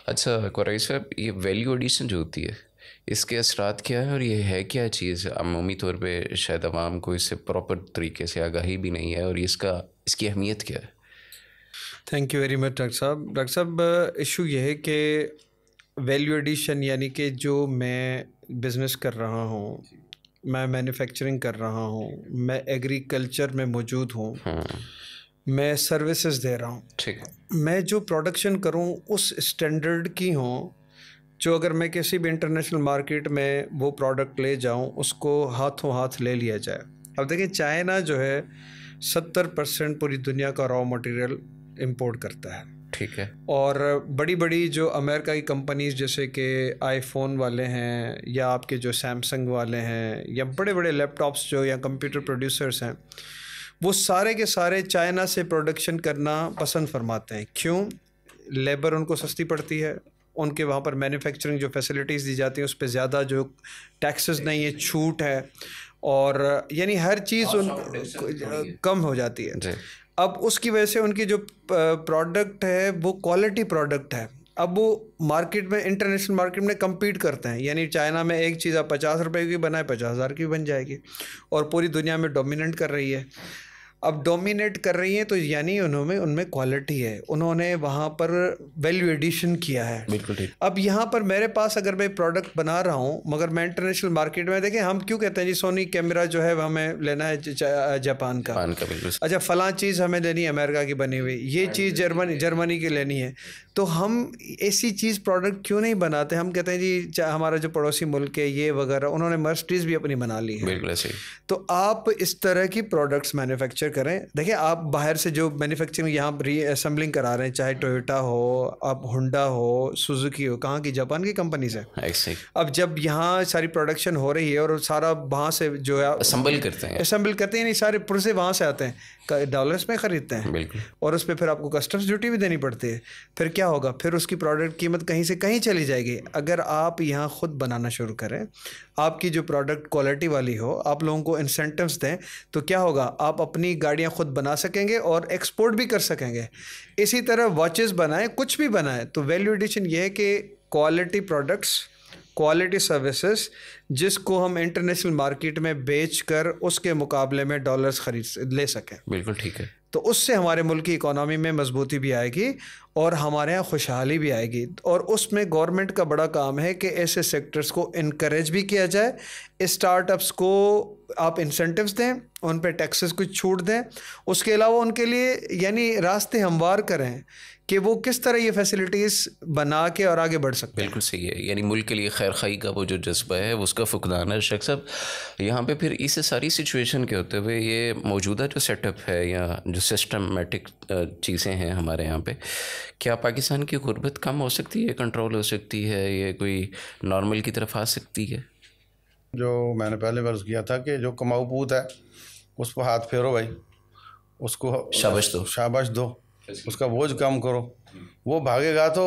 اچھا قرائش صاحب, یہ ویلیو ایڈیشن جو ہوتی ہے اس کے اثرات کیا ہے اور یہ ہے کیا چیز؟ عمومی طور پہ شاید عوام کو اس سے پراپر طریقے سے آگاہی بھی نہیں ہے, اور اس کی اہمیت کیا ہے؟ Thank you very much doctor صاحب. ڈاکٹر صاحب ایشو یہ ہے کہ ویلیو ایڈیشن یعنی کہ جو میں بزنس کر رہا ہوں, میں مینوفیکچرنگ کر رہا ہوں, میں ایگریکلچر میں موجود ہوں, میں سروسز دے رہا ہوں, ٹھیک ہے, میں جو پروڈکشن کروں اس اسٹینڈرڈ کی ہوں جو اگر میں کسی بھی انٹرنیشنل مارکیٹ میں وہ پروڈکٹ لے جاؤں اس کو ہاتھوں ہاتھ لے لیا جائے. اب دیکھیں چائنا جو ہے 70% پوری دنیا کا را مٹیریل امپورٹ کرتا ہے, ٹھیک ہے, اور بڑی بڑی جو امریکہ کی کمپنیز جیسے کہ آئی فون والے ہیں یا آپ کے جو سیمسنگ والے ہیں یا بڑے بڑے لیپ ٹاپس جو یا کمپیوٹر پروڈیوسرس ہیں, وہ سارے کے سارے چائنا سے پروڈکشن کرنا پسند فرماتے ہیں. کیوں؟ لیبر ان کو سستی پڑتی ہے, ان کے وہاں پر مینوفیکچرنگ جو فیسلٹیز دی جاتی ہیں اس پہ زیادہ جو ٹیکسز نہیں ہے, چھوٹ ہے, اور یعنی ہر چیز ان کم ہو جاتی ہے. اب اس کی وجہ سے ان کی جو پروڈکٹ ہے وہ کوالٹی پروڈکٹ ہے. اب وہ مارکیٹ میں انٹرنیشنل مارکیٹ میں کمپیٹ کرتے ہیں, یعنی چائنا میں ایک چیز آپ 50 روپے کی بنائے 50,000 کی بن جائے گی, اور پوری دنیا میں ڈومیننٹ کر رہی ہے. اب ڈومینیٹ کر رہی ہیں تو یعنی ان میں کوالٹی ہے, انہوں نے وہاں پر ویلیو ایڈیشن کیا ہے. بالکل ٹھیک. اب یہاں پر میرے پاس اگر میں پروڈکٹ بنا رہا ہوں مگر میں انٹرنیشنل مارکیٹ میں, دیکھیں ہم کیوں کہتے ہیں جی سونی کیمرہ جو ہے وہ ہمیں لینا ہے جاپان کا, اچھا فلاں چیز ہمیں لینی ہے امریکہ کی بنی ہوئی, یہ چیز جرمنی کی لینی ہے, تو ہم ایسی چیز پروڈکٹ کیوں نہیں بناتے؟ ہم کہتے ہیں جی ہمارا جو پڑوسی ملک ہے یہ وغیرہ, انہوں نے مرسڈیز بھی اپنی بنا لی ہے. بالکل ایسے ہی. تو آپ اس طرح کی پروڈکٹس مینوفیکچر کریں. دیکھیں آپ باہر سے جو مینوفیکچرنگ یہاں ری اسمبلنگ کرا رہے ہیں, چاہے ٹویوٹا ہو, آپ ہونڈا ہو, سوزوکی ہو, کہاں کی؟ جاپان کی کمپنیز ہیں. اب جب یہاں ساری پروڈکشن ہو رہی ہے اور سارا وہاں سے جو ہے اسمبل کرتے ہیں, یعنی سارے پرزے وہاں سے آتے ہیں, ڈالرس میں خریدتے ہیں, اور اس پہ پھر آپ کو کسٹمز ڈیوٹی بھی دینی پڑتی ہے. پھر کیا ہوگا؟ پھر اس کی پروڈکٹ قیمت کہیں سے کہیں چلی جائے گی. اگر آپ یہاں خود بنانا شروع کریں, آپ کی جو پروڈکٹ کوالٹی والی ہو, آپ لوگوں کو انسینٹیوز دیں, تو کیا ہوگا؟ آپ اپنی گاڑیاں خود بنا سکیں گے اور ایکسپورٹ بھی کر سکیں گے. اسی طرح واچز بنائیں, کچھ بھی بنائیں, تو ویلیو ایڈیشن یہ ہے کہ کوالٹی پروڈکٹس, کوالٹی سروسز جس کو ہم انٹرنیشنل مارکیٹ میں بیچ کر اس کے مقابلے میں ڈالرز خرید لے سکیں. بالکل ٹھیک ہے. تو اس سے ہمارے ملک کی اکانومی میں مضبوطی بھی آئے گی اور ہمارے یہاں خوشحالی بھی آئے گی. اور اس میں گورنمنٹ کا بڑا کام ہے کہ ایسے سیکٹرز کو انکریج بھی کیا جائے, اسٹارٹ اپس کو آپ انسینٹیوز دیں, ان پہ ٹیکسز کچھ چھوٹ دیں, اس کے علاوہ ان کے لیے یعنی راستے ہموار کریں کہ وہ کس طرح یہ فیسلٹیز بنا کے اور آگے بڑھ سکتے ہیں. بالکل صحیح ہے. یعنی ملک کے لیے خیر خواہی کا وہ جو جذبہ ہے اس کا فقدان ہے. شیخ صاحب یہاں پہ پھر اس ساری سچویشن کے ہوتے ہوئے یہ موجودہ جو سیٹ اپ ہے یا جو سسٹمیٹک چیزیں ہیں ہمارے یہاں پہ, کیا پاکستان کی غربت کم ہو سکتی ہے, کنٹرول ہو سکتی ہے, یہ کوئی نارمل کی طرف آ سکتی ہے؟ جو میں نے پہلے عرض کیا تھا کہ جو کماؤ پوت ہے اس پہ ہاتھ پھیرو بھائی, اس کو شاباش دو, اس کا بوجھ کم کرو. وہ بھاگے گا تو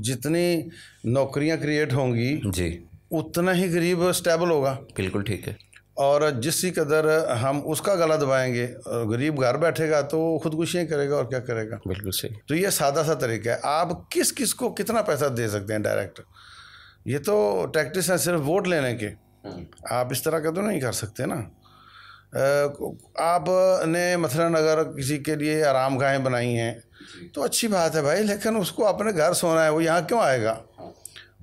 جتنی نوکریاں کریٹ ہوں گی جی اتنا ہی غریب اسٹیبل ہوگا. بالکل ٹھیک ہے. اور جسی قدر ہم اس کا گلا دبائیں گے, غریب گھر بیٹھے گا تو خودکشیاں کرے گا اور کیا کرے گا. بالکل صحیح. تو یہ سادہ سا طریقہ ہے. آپ کس کو کتنا پیسہ دے سکتے ہیں ڈائریکٹ؟ یہ تو ٹیکٹس ہیں صرف ووٹ لینے کے. آپ اس طرح کا تو نہیں کر سکتے نا. آپ نے مثلاً اگر کسی کے لیے آرام گاہیں بنائی ہیں تو اچھی بات ہے بھائی, لیکن اس کو اپنے گھر سونا ہے, وہ یہاں کیوں آئے گا؟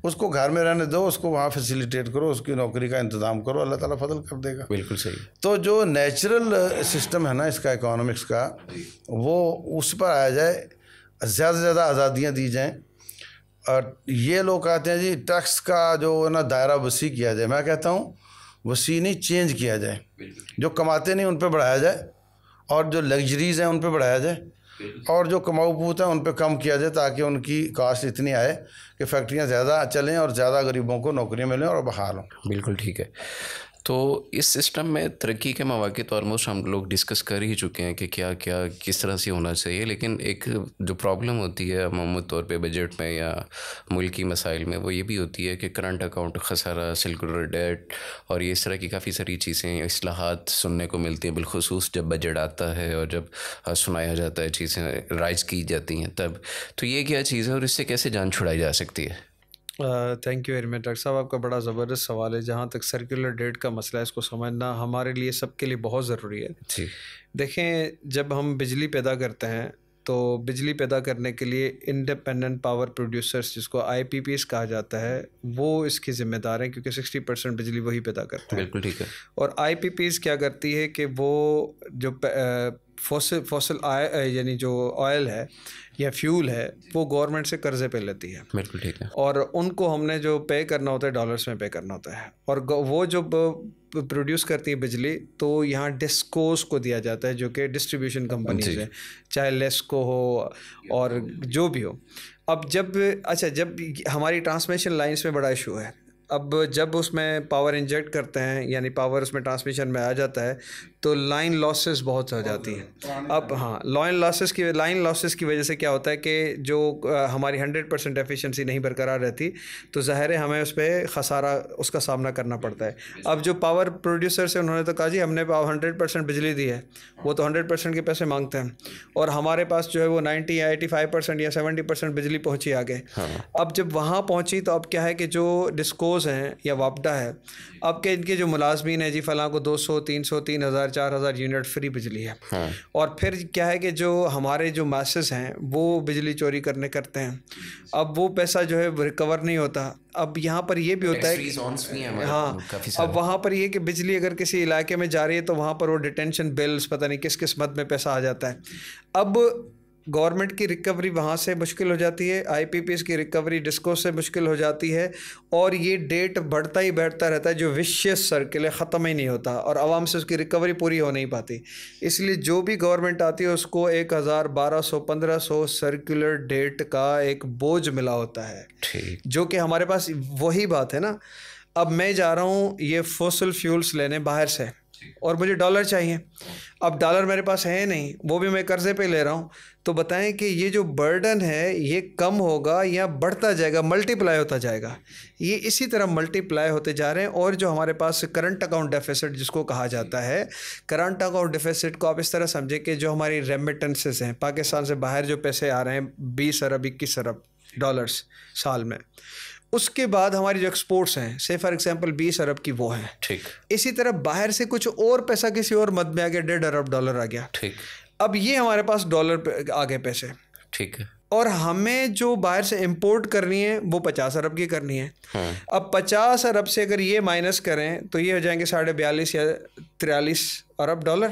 اس کو گھر میں رہنے دو, اس کو وہاں فیسیلیٹیٹ کرو, اس کی نوکری کا انتظام کرو, اللہ تعالیٰ فضل کر دے گا. بالکل صحیح. تو جو نیچرل سسٹم ہے نا اس کا, اکانومکس کا, وہ اس پر آیا جائے, زیادہ سے زیادہ آزادیاں دی جائیں. اور یہ لوگ کہتے ہیں جی ٹیکس کا جو ہے نا دائرہ وسیع کیا جائے. میں کہتا ہوں وسیع نہیں, چینج کیا جائے. جو کماتے نہیں ان پہ بڑھایا جائے, اور جو لگژریز ہیں ان پہ بڑھایا جائے, اور جو کماؤ پوت ہیں ان پہ کم کیا جائے, تاکہ ان کی کاسٹ اتنی آئے کہ فیکٹریاں زیادہ چلیں اور زیادہ غریبوں کو نوکریاں ملیں اور بحال ہوں. بالکل ٹھیک ہے. تو اس سسٹم میں ترقی کے مواقع تو آلموسٹ ہم لوگ ڈسکس کر ہی چکے ہیں کہ کیا کیا کس طرح سے ہونا چاہیے. لیکن ایک جو پرابلم ہوتی ہے عمومی طور پہ بجٹ میں یا ملکی مسائل میں, وہ یہ بھی ہوتی ہے کہ کرنٹ اکاؤنٹ خسارہ, سیکولر ڈیٹ اور یہ اس طرح کی کافی ساری چیزیں, اصلاحات سننے کو ملتی ہیں, بالخصوص جب بجٹ آتا ہے اور جب سنایا جاتا ہے, چیزیں رائز کی جاتی ہیں تب. تو یہ کیا چیز ہے اور اس سے کیسے جان چھڑائی جا سکتی ہے؟ Thank you very much doctor صاحب, آپ کا بڑا زبردست سوال ہے. جہاں تک سرکولر ڈیٹ کا مسئلہ ہے, اس کو سمجھنا ہمارے لیے سب کے لیے بہت ضروری ہے. جی دیکھیں, جب ہم بجلی پیدا کرتے ہیں تو بجلی پیدا کرنے کے لیے انڈیپینڈنٹ پاور پروڈیوسرس جس کو IPPs کہا جاتا ہے وہ اس کی ذمہ دار ہیں کیونکہ 60% بجلی وہی پیدا کرتے ہیں. بالکل ٹھیک ہے. اور IPPs کیا کرتی ہے کہ وہ جو فوسل یعنی جو آئل ہے یا فیول ہے وہ گورنمنٹ سے قرضے پہ لیتی ہے. بالکل ٹھیک ہے. اور ان کو ہم نے جو پے کرنا ہوتا ہے ڈالرس میں پے کرنا ہوتا ہے. اور وہ جو پروڈیوس کرتی ہے بجلی تو یہاں ڈسکوز کو دیا جاتا ہے جو کہ ڈسٹریبیوشن کمپنیز ہیں, چاہے لیسکو ہو اور جو بھی ہو. اب جب ہماری ٹرانسمیشن لائنس میں بڑا ایشو ہے. اب جب اس میں پاور انجیکٹ کرتے ہیں یعنی پاور اس میں ٹرانسمیشن میں آ جاتا ہے تو لائن لاسز بہت ہو جاتی ہیں. اب لائن لاسز کی وجہ سے کیا ہوتا ہے کہ جو ہماری 100% ایفیشنسی نہیں برقرار رہتی تو ظاہر ہے ہمیں اس پہ خسارہ اس کا سامنا کرنا پڑتا ہے. اب جو پاور پروڈیوسر سے انہوں نے تو کہا جی ہم نے 100% بجلی دی ہے, وہ تو 100% کے پیسے مانگتے ہیں اور ہمارے پاس جو ہے وہ 90 یا 85% یا 70% بجلی پہنچی آگے. اب جب وہاں پہنچی تو اب کیا ہے کہ جو ڈسکوز ہیں یا واپڈا ہے اب کہ ان کے جو ملازمین ہیں جی فلاں کو 200 300 3000 4000 یونٹ فری بجلی ہے. اور پھر کیا ہے کہ جو ہمارے جو میسز ہیں وہ بجلی چوری کرتے ہیں. اب وہ پیسہ جو ہے ریکور نہیں ہوتا. اب یہاں پر یہ بھی ہوتا ہے اب وہاں پر یہ کہ بجلی اگر کسی علاقے میں جا رہی ہے تو وہاں پر وہ ڈیٹینشن بلز پتہ نہیں کس قسمت میں پیسہ آ جاتا ہے. اب گورنمنٹ کی ریکوری وہاں سے مشکل ہو جاتی ہے, IPPs کی ریکوری ڈسکو سے مشکل ہو جاتی ہے اور یہ ڈیٹ بڑھتا ہی بیٹھتا رہتا ہے جو وشیس سرکل ہے, ختم ہی نہیں ہوتا اور عوام سے اس کی ریکوری پوری ہو نہیں پاتی. اس لیے جو بھی گورنمنٹ آتی ہے اس کو 1000 1200 1500 سرکولر ڈیٹ کا ایک بوجھ ملا ہوتا ہے جو کہ ہمارے پاس وہی بات ہے نا. اب میں جا رہا ہوں یہ فوسل فیولز لینے باہر سے اور مجھے ڈالر چاہیے. اب ڈالر میرے پاس ہے نہیں, وہ بھی میں قرضے پہ لے رہا ہوں. تو بتائیں کہ یہ جو برڈن ہے یہ کم ہوگا یا بڑھتا جائے گا, ملٹی پلائی ہوتا جائے گا؟ یہ اسی طرح ملٹی پلائی ہوتے جا رہے ہیں. اور جو ہمارے پاس کرنٹ اکاؤنٹ ڈیفیسٹ جس کو کہا جاتا ہے, کرنٹ اکاؤنٹ ڈیفیسٹ کو آپ اس طرح سمجھیں کہ جو ہماری ریمیٹنسز ہیں پاکستان سے باہر جو پیسے آ رہے ہیں 20 ارب 21 ارب ڈالرز سال میں, اس کے بعد ہماری جو ایکسپورٹس ہیں سے فار ایگزامپل 20 ارب کی وہ ہیں. ٹھیک. اسی طرح باہر سے کچھ اور پیسہ کسی اور مد میں آ گیا, 1.5 ارب ڈالر آ گیا. ٹھیک. اب یہ ہمارے پاس ڈالر پہ آ گئے پیسے. ٹھیک ہے. اور ہمیں جو باہر سے امپورٹ کرنی ہے وہ 50 ارب کی کرنی ہے. اب 50 ارب سے اگر یہ مائنس کریں تو یہ ہو جائیں گے 42.5 یا 43 ارب ڈالر.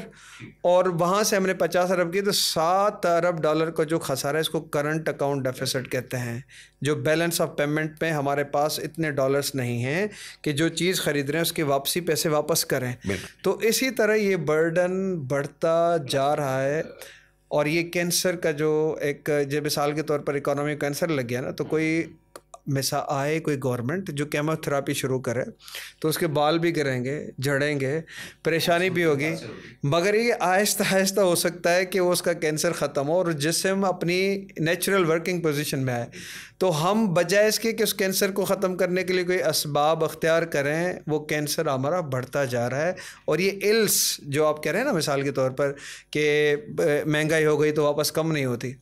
اور وہاں سے ہم نے 50 ارب کی تو 7 ارب ڈالر کا جو خسارہ ہے اس کو کرنٹ اکاؤنٹ ڈیفیسٹ کہتے ہیں. جو بیلنس آف پیمنٹ میں ہمارے پاس اتنے ڈالرز نہیں ہیں کہ جو چیز خرید رہے ہیں اس کی واپسی پیسے واپس کریں. تو اسی طرح یہ برڈن بڑھتا جا رہا ہے. اور یہ کینسر کا جو ایک جب مثال کے طور پر اکانومی کینسر لگ گیا نا تو کوئی آئے کوئی گورنمنٹ جو کیمو تھراپی شروع کرے تو اس کے بال بھی گریں گے, جھڑیں گے, پریشانی بھی ہوگی, مگر یہ آہستہ آہستہ ہو سکتا ہے کہ وہ اس کا کینسر ختم ہو اور جسم اپنی نیچرل ورکنگ پوزیشن میں آئے. تو ہم بجائے اس کے کہ اس کینسر کو ختم کرنے کے لیے کوئی اسباب اختیار کریں, وہ کینسر ہمارا بڑھتا جا رہا ہے. اور یہ الس جو آپ کہہ رہے ہیں نا مثال کے طور پر کہ مہنگائی ہو گئی تو واپس کم نہیں ہوتی,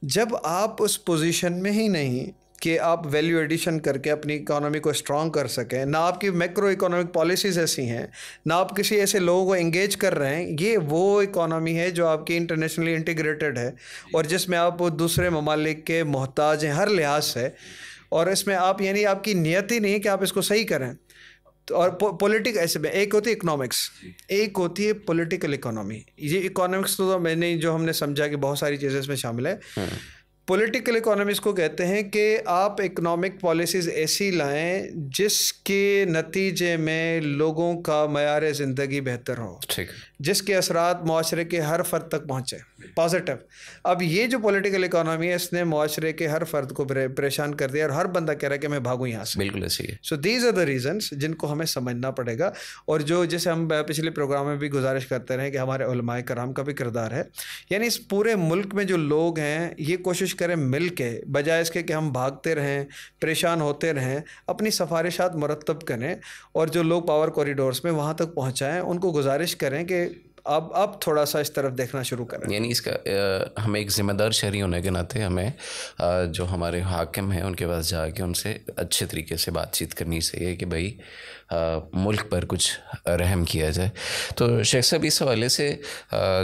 جب آپ اس پوزیشن میں ہی نہیں کہ آپ ویلیو ایڈیشن کر کے اپنی اکانومی کو اسٹرانگ کر سکیں, نہ آپ کی میکرو اکنامک پالیسیز ایسی ہیں, نہ آپ کسی ایسے لوگوں کو انگیج کر رہے ہیں, یہ وہ اکانومی ہے جو آپ کی انٹرنیشنلی انٹیگریٹڈ ہے اور جس میں آپ دوسرے ممالک کے محتاج ہیں ہر لحاظ سے. اور اس میں آپ یعنی آپ کی نیت ہی نہیں ہے کہ آپ اس کو صحیح کریں. اور پولیٹک ایسے میں ایک ہوتی ہے اکنامکس, ایک ہوتی ہے پولیٹیکل اکانومی. یہ اکانومکس تو میں نے جو ہم نے سمجھا کہ بہت ساری چیزیں اس میں شامل ہے. پولیٹیکل اکانومکس کو کہتے ہیں کہ آپ اکنامک پالیسیز ایسی لائیں جس کے نتیجے میں لوگوں کا معیار زندگی بہتر ہو, جس کے اثرات معاشرے کے ہر فرد تک پہنچے پازیٹیو. اب یہ جو پولیٹیکل اکانومی ہے اس نے معاشرے کے ہر فرد کو پریشان کر دیا اور ہر بندہ کہہ رہا ہے کہ میں بھاگوں یہاں سے. بالکل ایسے ہی ہے. So these are the reasons جن کو ہمیں سمجھنا پڑے گا. اور جو جیسے ہم پچھلے پروگرام میں بھی گزارش کرتے رہے کہ ہمارے علماء کرام کا بھی کردار ہے, یعنی اس پورے ملک میں جو لوگ ہیں یہ کوشش کریں مل کے, بجائے اس کے کہ ہم بھاگتے رہیں پریشان ہوتے رہیں, اپنی سفارشات مرتب کریں اور جو لوگ پاور کوریڈورس میں وہاں تک پہنچائیں ان کو گزارش کریں کہ اب تھوڑا سا اس طرف دیکھنا شروع کریں. یعنی اس کا ہمیں ایک ذمہ دار شہری ہونے کے ناطے ہمیں جو ہمارے حاکم ہیں ان کے پاس جا کے ان سے اچھے طریقے سے بات چیت کرنی چاہیے کہ بھائی ملک پر کچھ رحم کیا جائے. تو شیخ صاحب اس حوالے سے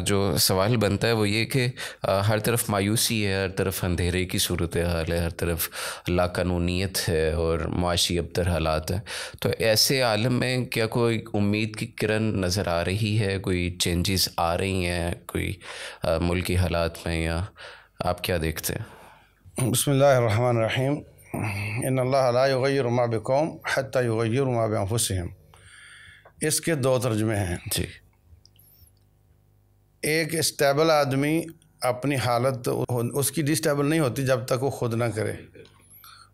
جو سوال بنتا ہے وہ یہ کہ ہر طرف مایوسی ہے، ہر طرف اندھیرے کی صورتحال ہے، ہر طرف لاقانونیت ہے اور معاشی ابتر حالات ہیں. تو ایسے عالم میں کیا کوئی امید کی کرن نظر آ رہی ہے؟ کوئی چینجز آ رہی ہیں کوئی ملکی حالات میں، یا آپ کیا دیکھتے ہیں؟ بسم اللہ الرحمن الرحیم. ان اللہ لا یغیر ما بقوم حتی یغیروا ما بانفسہم. اس کے دو ترجمے ہیں. جی. ایک اسٹیبل آدمی اپنی حالت اس کی ڈی اسٹیبل نہیں ہوتی جب تک وہ خود نہ کرے،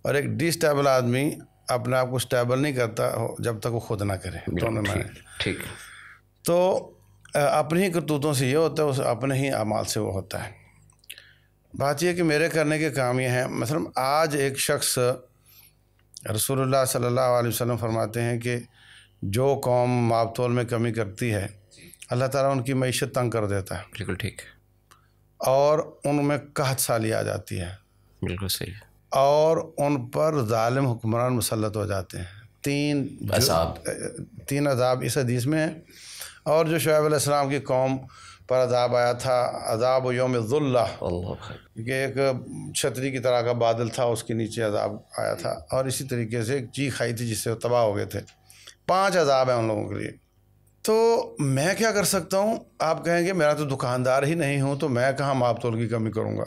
اور ایک ڈی اسٹیبل آدمی اپنے آپ کو اسٹیبل نہیں کرتا جب تک وہ خود نہ کرے. دونوں میں ٹھیک. تو اپنی ہی کرتوتوں سے یہ ہوتا ہے، اپنے ہی اعمال سے وہ ہوتا ہے. بات یہ کہ میرے کرنے کے کام یہ ہیں. مثلا آج ایک شخص، رسول اللہ صلی اللہ علیہ وسلم فرماتے ہیں کہ جو قوم ماب تول میں کمی کرتی ہے اللہ تعالیٰ ان کی معیشت تنگ کر دیتا ہے. بالکل ٹھیک. اور ان میں قحط سالی آ جاتی ہے. بالکل صحیح. اور ان پر ظالم حکمران مسلط ہو جاتے ہیں. تین عذاب اس حدیث میں ہیں. اور جو شعیب علیہ السلام کی قوم پر عذاب آیا تھا، عذاب یوم الظلہ، کہ ایک چھتری کی طرح کا بادل تھا، اس کے نیچے عذاب آیا تھا. اور اسی طریقے سے ایک چیخ آئی تھی جس سے وہ تباہ ہو گئے تھے. 5 عذاب ہیں ان لوگوں کے لیے. تو میں کیا کر سکتا ہوں؟ آپ کہیں گے میرا تو دکاندار ہی نہیں ہوں، تو میں کہاں ماپ تول کی کمی کروں گا.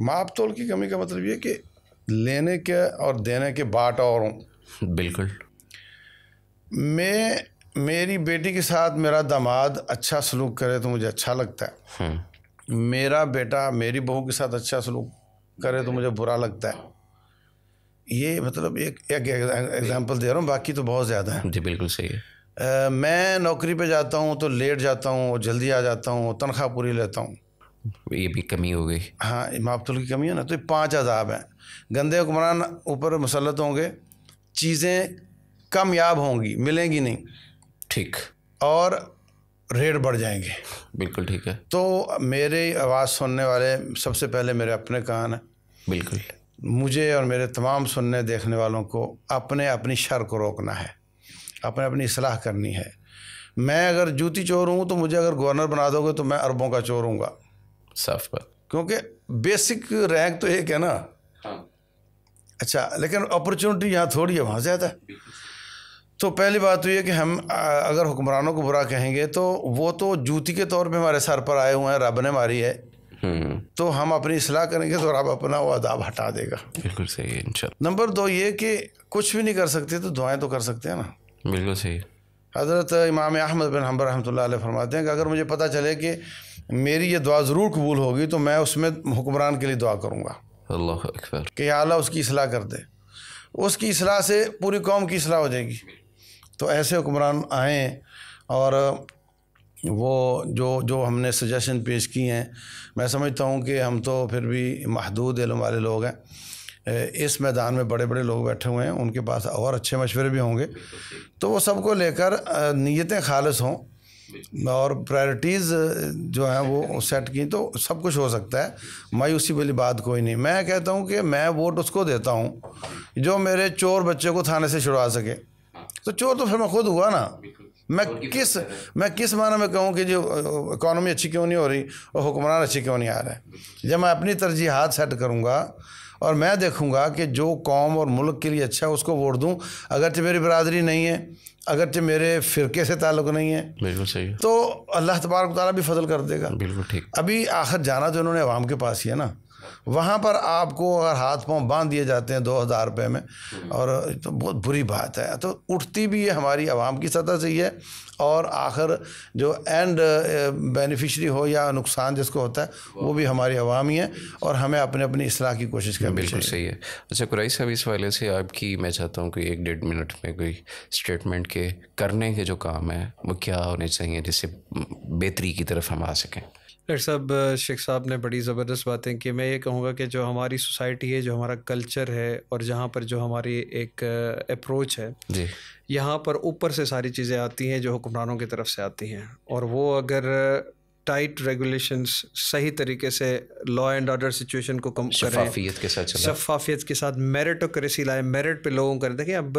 ماپ تول کی کمی کا مطلب یہ کہ لینے کے اور دینے کے باٹ اور ہوں. بالکل. میری بیٹی کے ساتھ میرا داماد اچھا سلوک کرے تو مجھے اچھا لگتا ہے. میرا بیٹا میری بہو کے ساتھ اچھا سلوک کرے تو مجھے برا لگتا ہے. یہ مطلب ایک ایگزامپل دے رہا ہوں، باقی تو بہت زیادہ ہیں. جی بالکل صحیح ہے. میں نوکری پہ جاتا ہوں تو لیٹ جاتا ہوں اور جلدی آ جاتا ہوں، تنخواہ پوری لیتا ہوں. یہ بھی کمی ہو گئی. ہاں، ماپ تول کی کمی ہے نا. تو یہ 5 عذاب ہیں. گندے حکمران اوپر مسلط ہوں گے، چیزیں کامیاب ہوں گی، ملیں گی نہیں. ٹھیک. اور ریٹ بڑھ جائیں گے. بالکل ٹھیک ہے. تو میری آواز سننے والے سب سے پہلے میرے اپنے کان ہیں. بالکل. مجھے اور میرے تمام سننے دیکھنے والوں کو اپنی شر کو روکنا ہے، اپنی اصلاح کرنی ہے. میں اگر جوتی چور ہوں تو مجھے اگر گورنر بنا دو گے تو میں اربوں کا چور ہوں گا. صاف بات. کیونکہ بیسک رینک تو ایک ہے نا. اچھا، لیکن اپرچونٹی یہاں تھوڑی ہے، وہاں زیادہ ہے. تو پہلی بات تو یہ کہ ہم اگر حکمرانوں کو برا کہیں گے تو وہ تو جوتی کے طور پہ ہمارے سر پر آئے ہوئے ہیں، رب نے ماری ہے. تو ہم اپنی اصلاح کریں گے تو رب اپنا وہ عذاب ہٹا دے گا. بالکل صحیح ہے انشاءاللہ. نمبر 2 یہ کہ کچھ بھی نہیں کر سکتے تو دعائیں تو کر سکتے ہیں نا. بالکل صحیح. حضرت امام احمد بن حنبل رحمۃ اللہ علیہ فرماتے ہیں کہ اگر مجھے پتہ چلے کہ میری یہ دعا ضرور قبول ہوگی تو میں اس میں حکمران کے لیے دعا کروں گا. اللہ اکبر. کہ یا اللہ اس کی اصلاح کر دے. اس کی اصلاح سے پوری قوم کی اصلاح ہو جائے گی. تو ایسے حکمران آئیں، اور وہ جو ہم نے سجیشن پیش کی ہیں، میں سمجھتا ہوں کہ ہم تو پھر بھی محدود علم والے لوگ ہیں. اس میدان میں بڑے بڑے لوگ بیٹھے ہوئے ہیں، ان کے پاس اور اچھے مشورے بھی ہوں گے. تو وہ سب کو لے کر نیتیں خالص ہوں اور پرائرٹیز جو ہیں وہ سیٹ کی تو سب کچھ ہو سکتا ہے. مایوسی والی بات کوئی نہیں. میں کہتا ہوں کہ میں ووٹ اس کو دیتا ہوں جو میرے چور بچے کو تھانے سے چھڑوا سکے. تو چور تو پھر میں خود ہوا نا. میں کس معنی میں کہوں کہ جو اکانومی اچھی کیوں نہیں ہو رہی اور حکمران اچھی کیوں نہیں آ رہے ہیں؟ جب میں اپنی ترجیحات سیٹ کروں گا اور میں دیکھوں گا کہ جو قوم اور ملک کے لیے اچھا ہے اس کو ووٹ دوں، اگرچہ میری برادری نہیں ہے، اگرچہ میرے فرقے سے تعلق نہیں ہے. بالکل صحیح. تو اللہ تبارک و تعالیٰ بھی فضل کر دے گا. بالکل ٹھیک. ابھی آخر جانا تو انہوں نے عوام کے پاس ہی ہے نا. وہاں پر آپ کو اگر ہاتھ پاؤں باندھ دیے جاتے ہیں 2000 روپے میں، اور تو بہت بری بات ہے. تو اٹھتی بھی یہ ہماری عوام کی سطح سے ہی ہے، اور آخر جو اینڈ بینیفیشری ہو یا نقصان جس کو ہوتا ہے وہ بھی ہماری عوام ہی ہے، اور ہمیں اپنی اصلاح کی کوشش کرنی چاہیے. بالکل صحیح ہے. اچھا قریشی صاحب، اس حوالے سے آپ کی میں چاہتا ہوں کہ 1-1.5 منٹ میں کوئی اسٹیٹمنٹ کے کرنے کے جو کام ہیں وہ کیا ہونے چاہیے جس سے بہتری کی طرف ہم آ سکیں. ڈاکٹر صاحب شیخ صاحب نے بڑی زبردست باتیں کی. میں یہ کہوں گا کہ جو ہماری سوسائٹی ہے, جو ہمارا کلچر ہے, اور جہاں پر جو ہماری ایک اپروچ ہے, جی یہاں پر اوپر سے ساری چیزیں آتی ہیں جو حکمرانوں کی طرف سے آتی ہیں, اور وہ اگر ٹائٹ ریگولیشنز صحیح طریقے سے لا اینڈ آرڈر سچویشن کو کم کریں, شفافیت کے ساتھ چلا, شفافیت کے ساتھ میرٹوکریسی لائیں, میرٹ پہ لوگوں کو دیکھیں. اب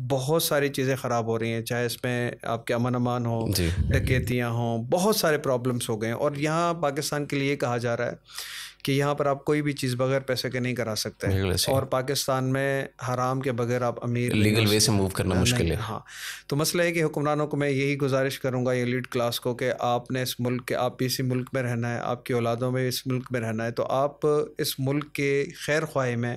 بہت ساری چیزیں خراب ہو رہی ہیں, چاہے اس میں آپ کے امن امان ہو, ڈکیتیاں ہوں, بہت سارے پرابلمس ہو گئے ہیں. اور یہاں پاکستان کے لیے کہا جا رہا ہے کہ یہاں پر آپ کوئی بھی چیز بغیر پیسے کے نہیں کرا سکتے, اور پاکستان میں حرام کے بغیر آپ امیر لیگل وے سے موو کرنا مشکل ہے. ہاں, تو مسئلہ ہے کہ حکمرانوں کو میں یہی گزارش کروں گا, یہ لیڈ کلاس کو, کہ آپ نے اس ملک کے, آپ بھی اسی ملک میں رہنا ہے, آپ کی اولادوں میں اس ملک میں رہنا ہے, تو آپ اس ملک کے خیر خواہی میں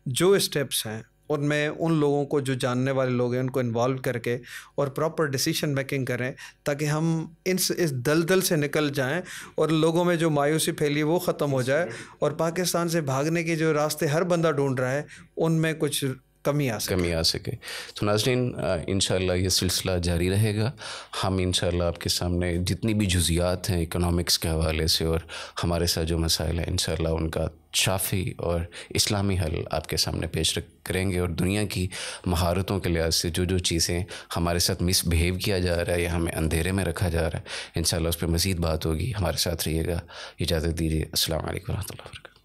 جو اسٹیپس ہیں ان میں ان لوگوں کو, جو جاننے والے لوگ ہیں, ان کو انوالو کر کے اور پراپر ڈیسیشن میکنگ کریں, تاکہ ہم اس دلدل سے نکل جائیں اور لوگوں میں جو مایوسی پھیلی وہ ختم ہو جائے, اور پاکستان سے بھاگنے کے جو راستے ہر بندہ ڈھونڈ رہا ہے ان میں کچھ کمی آ سکے. تو ناظرین انشاءاللہ یہ سلسلہ جاری رہے گا. ہم انشاءاللہ آپ کے سامنے جتنی بھی جزیات ہیں اکنامکس کے حوالے سے اور ہمارے ساتھ جو مسائل ہیں, انشاءاللہ ان کا شافی اور اسلامی حل آپ کے سامنے پیش کریں گے. اور دنیا کی مہارتوں کے لحاظ سے جو جو چیزیں ہمارے ساتھ مس بہیو کیا جا رہا ہے یا ہمیں اندھیرے میں رکھا جا رہا ہے, انشاءاللہ اس پہ مزید بات ہوگی. ہمارے ساتھ رہیے گا. اجازت دیجیے. السلام علیکم ورحمۃ اللہ وبرکاتہ.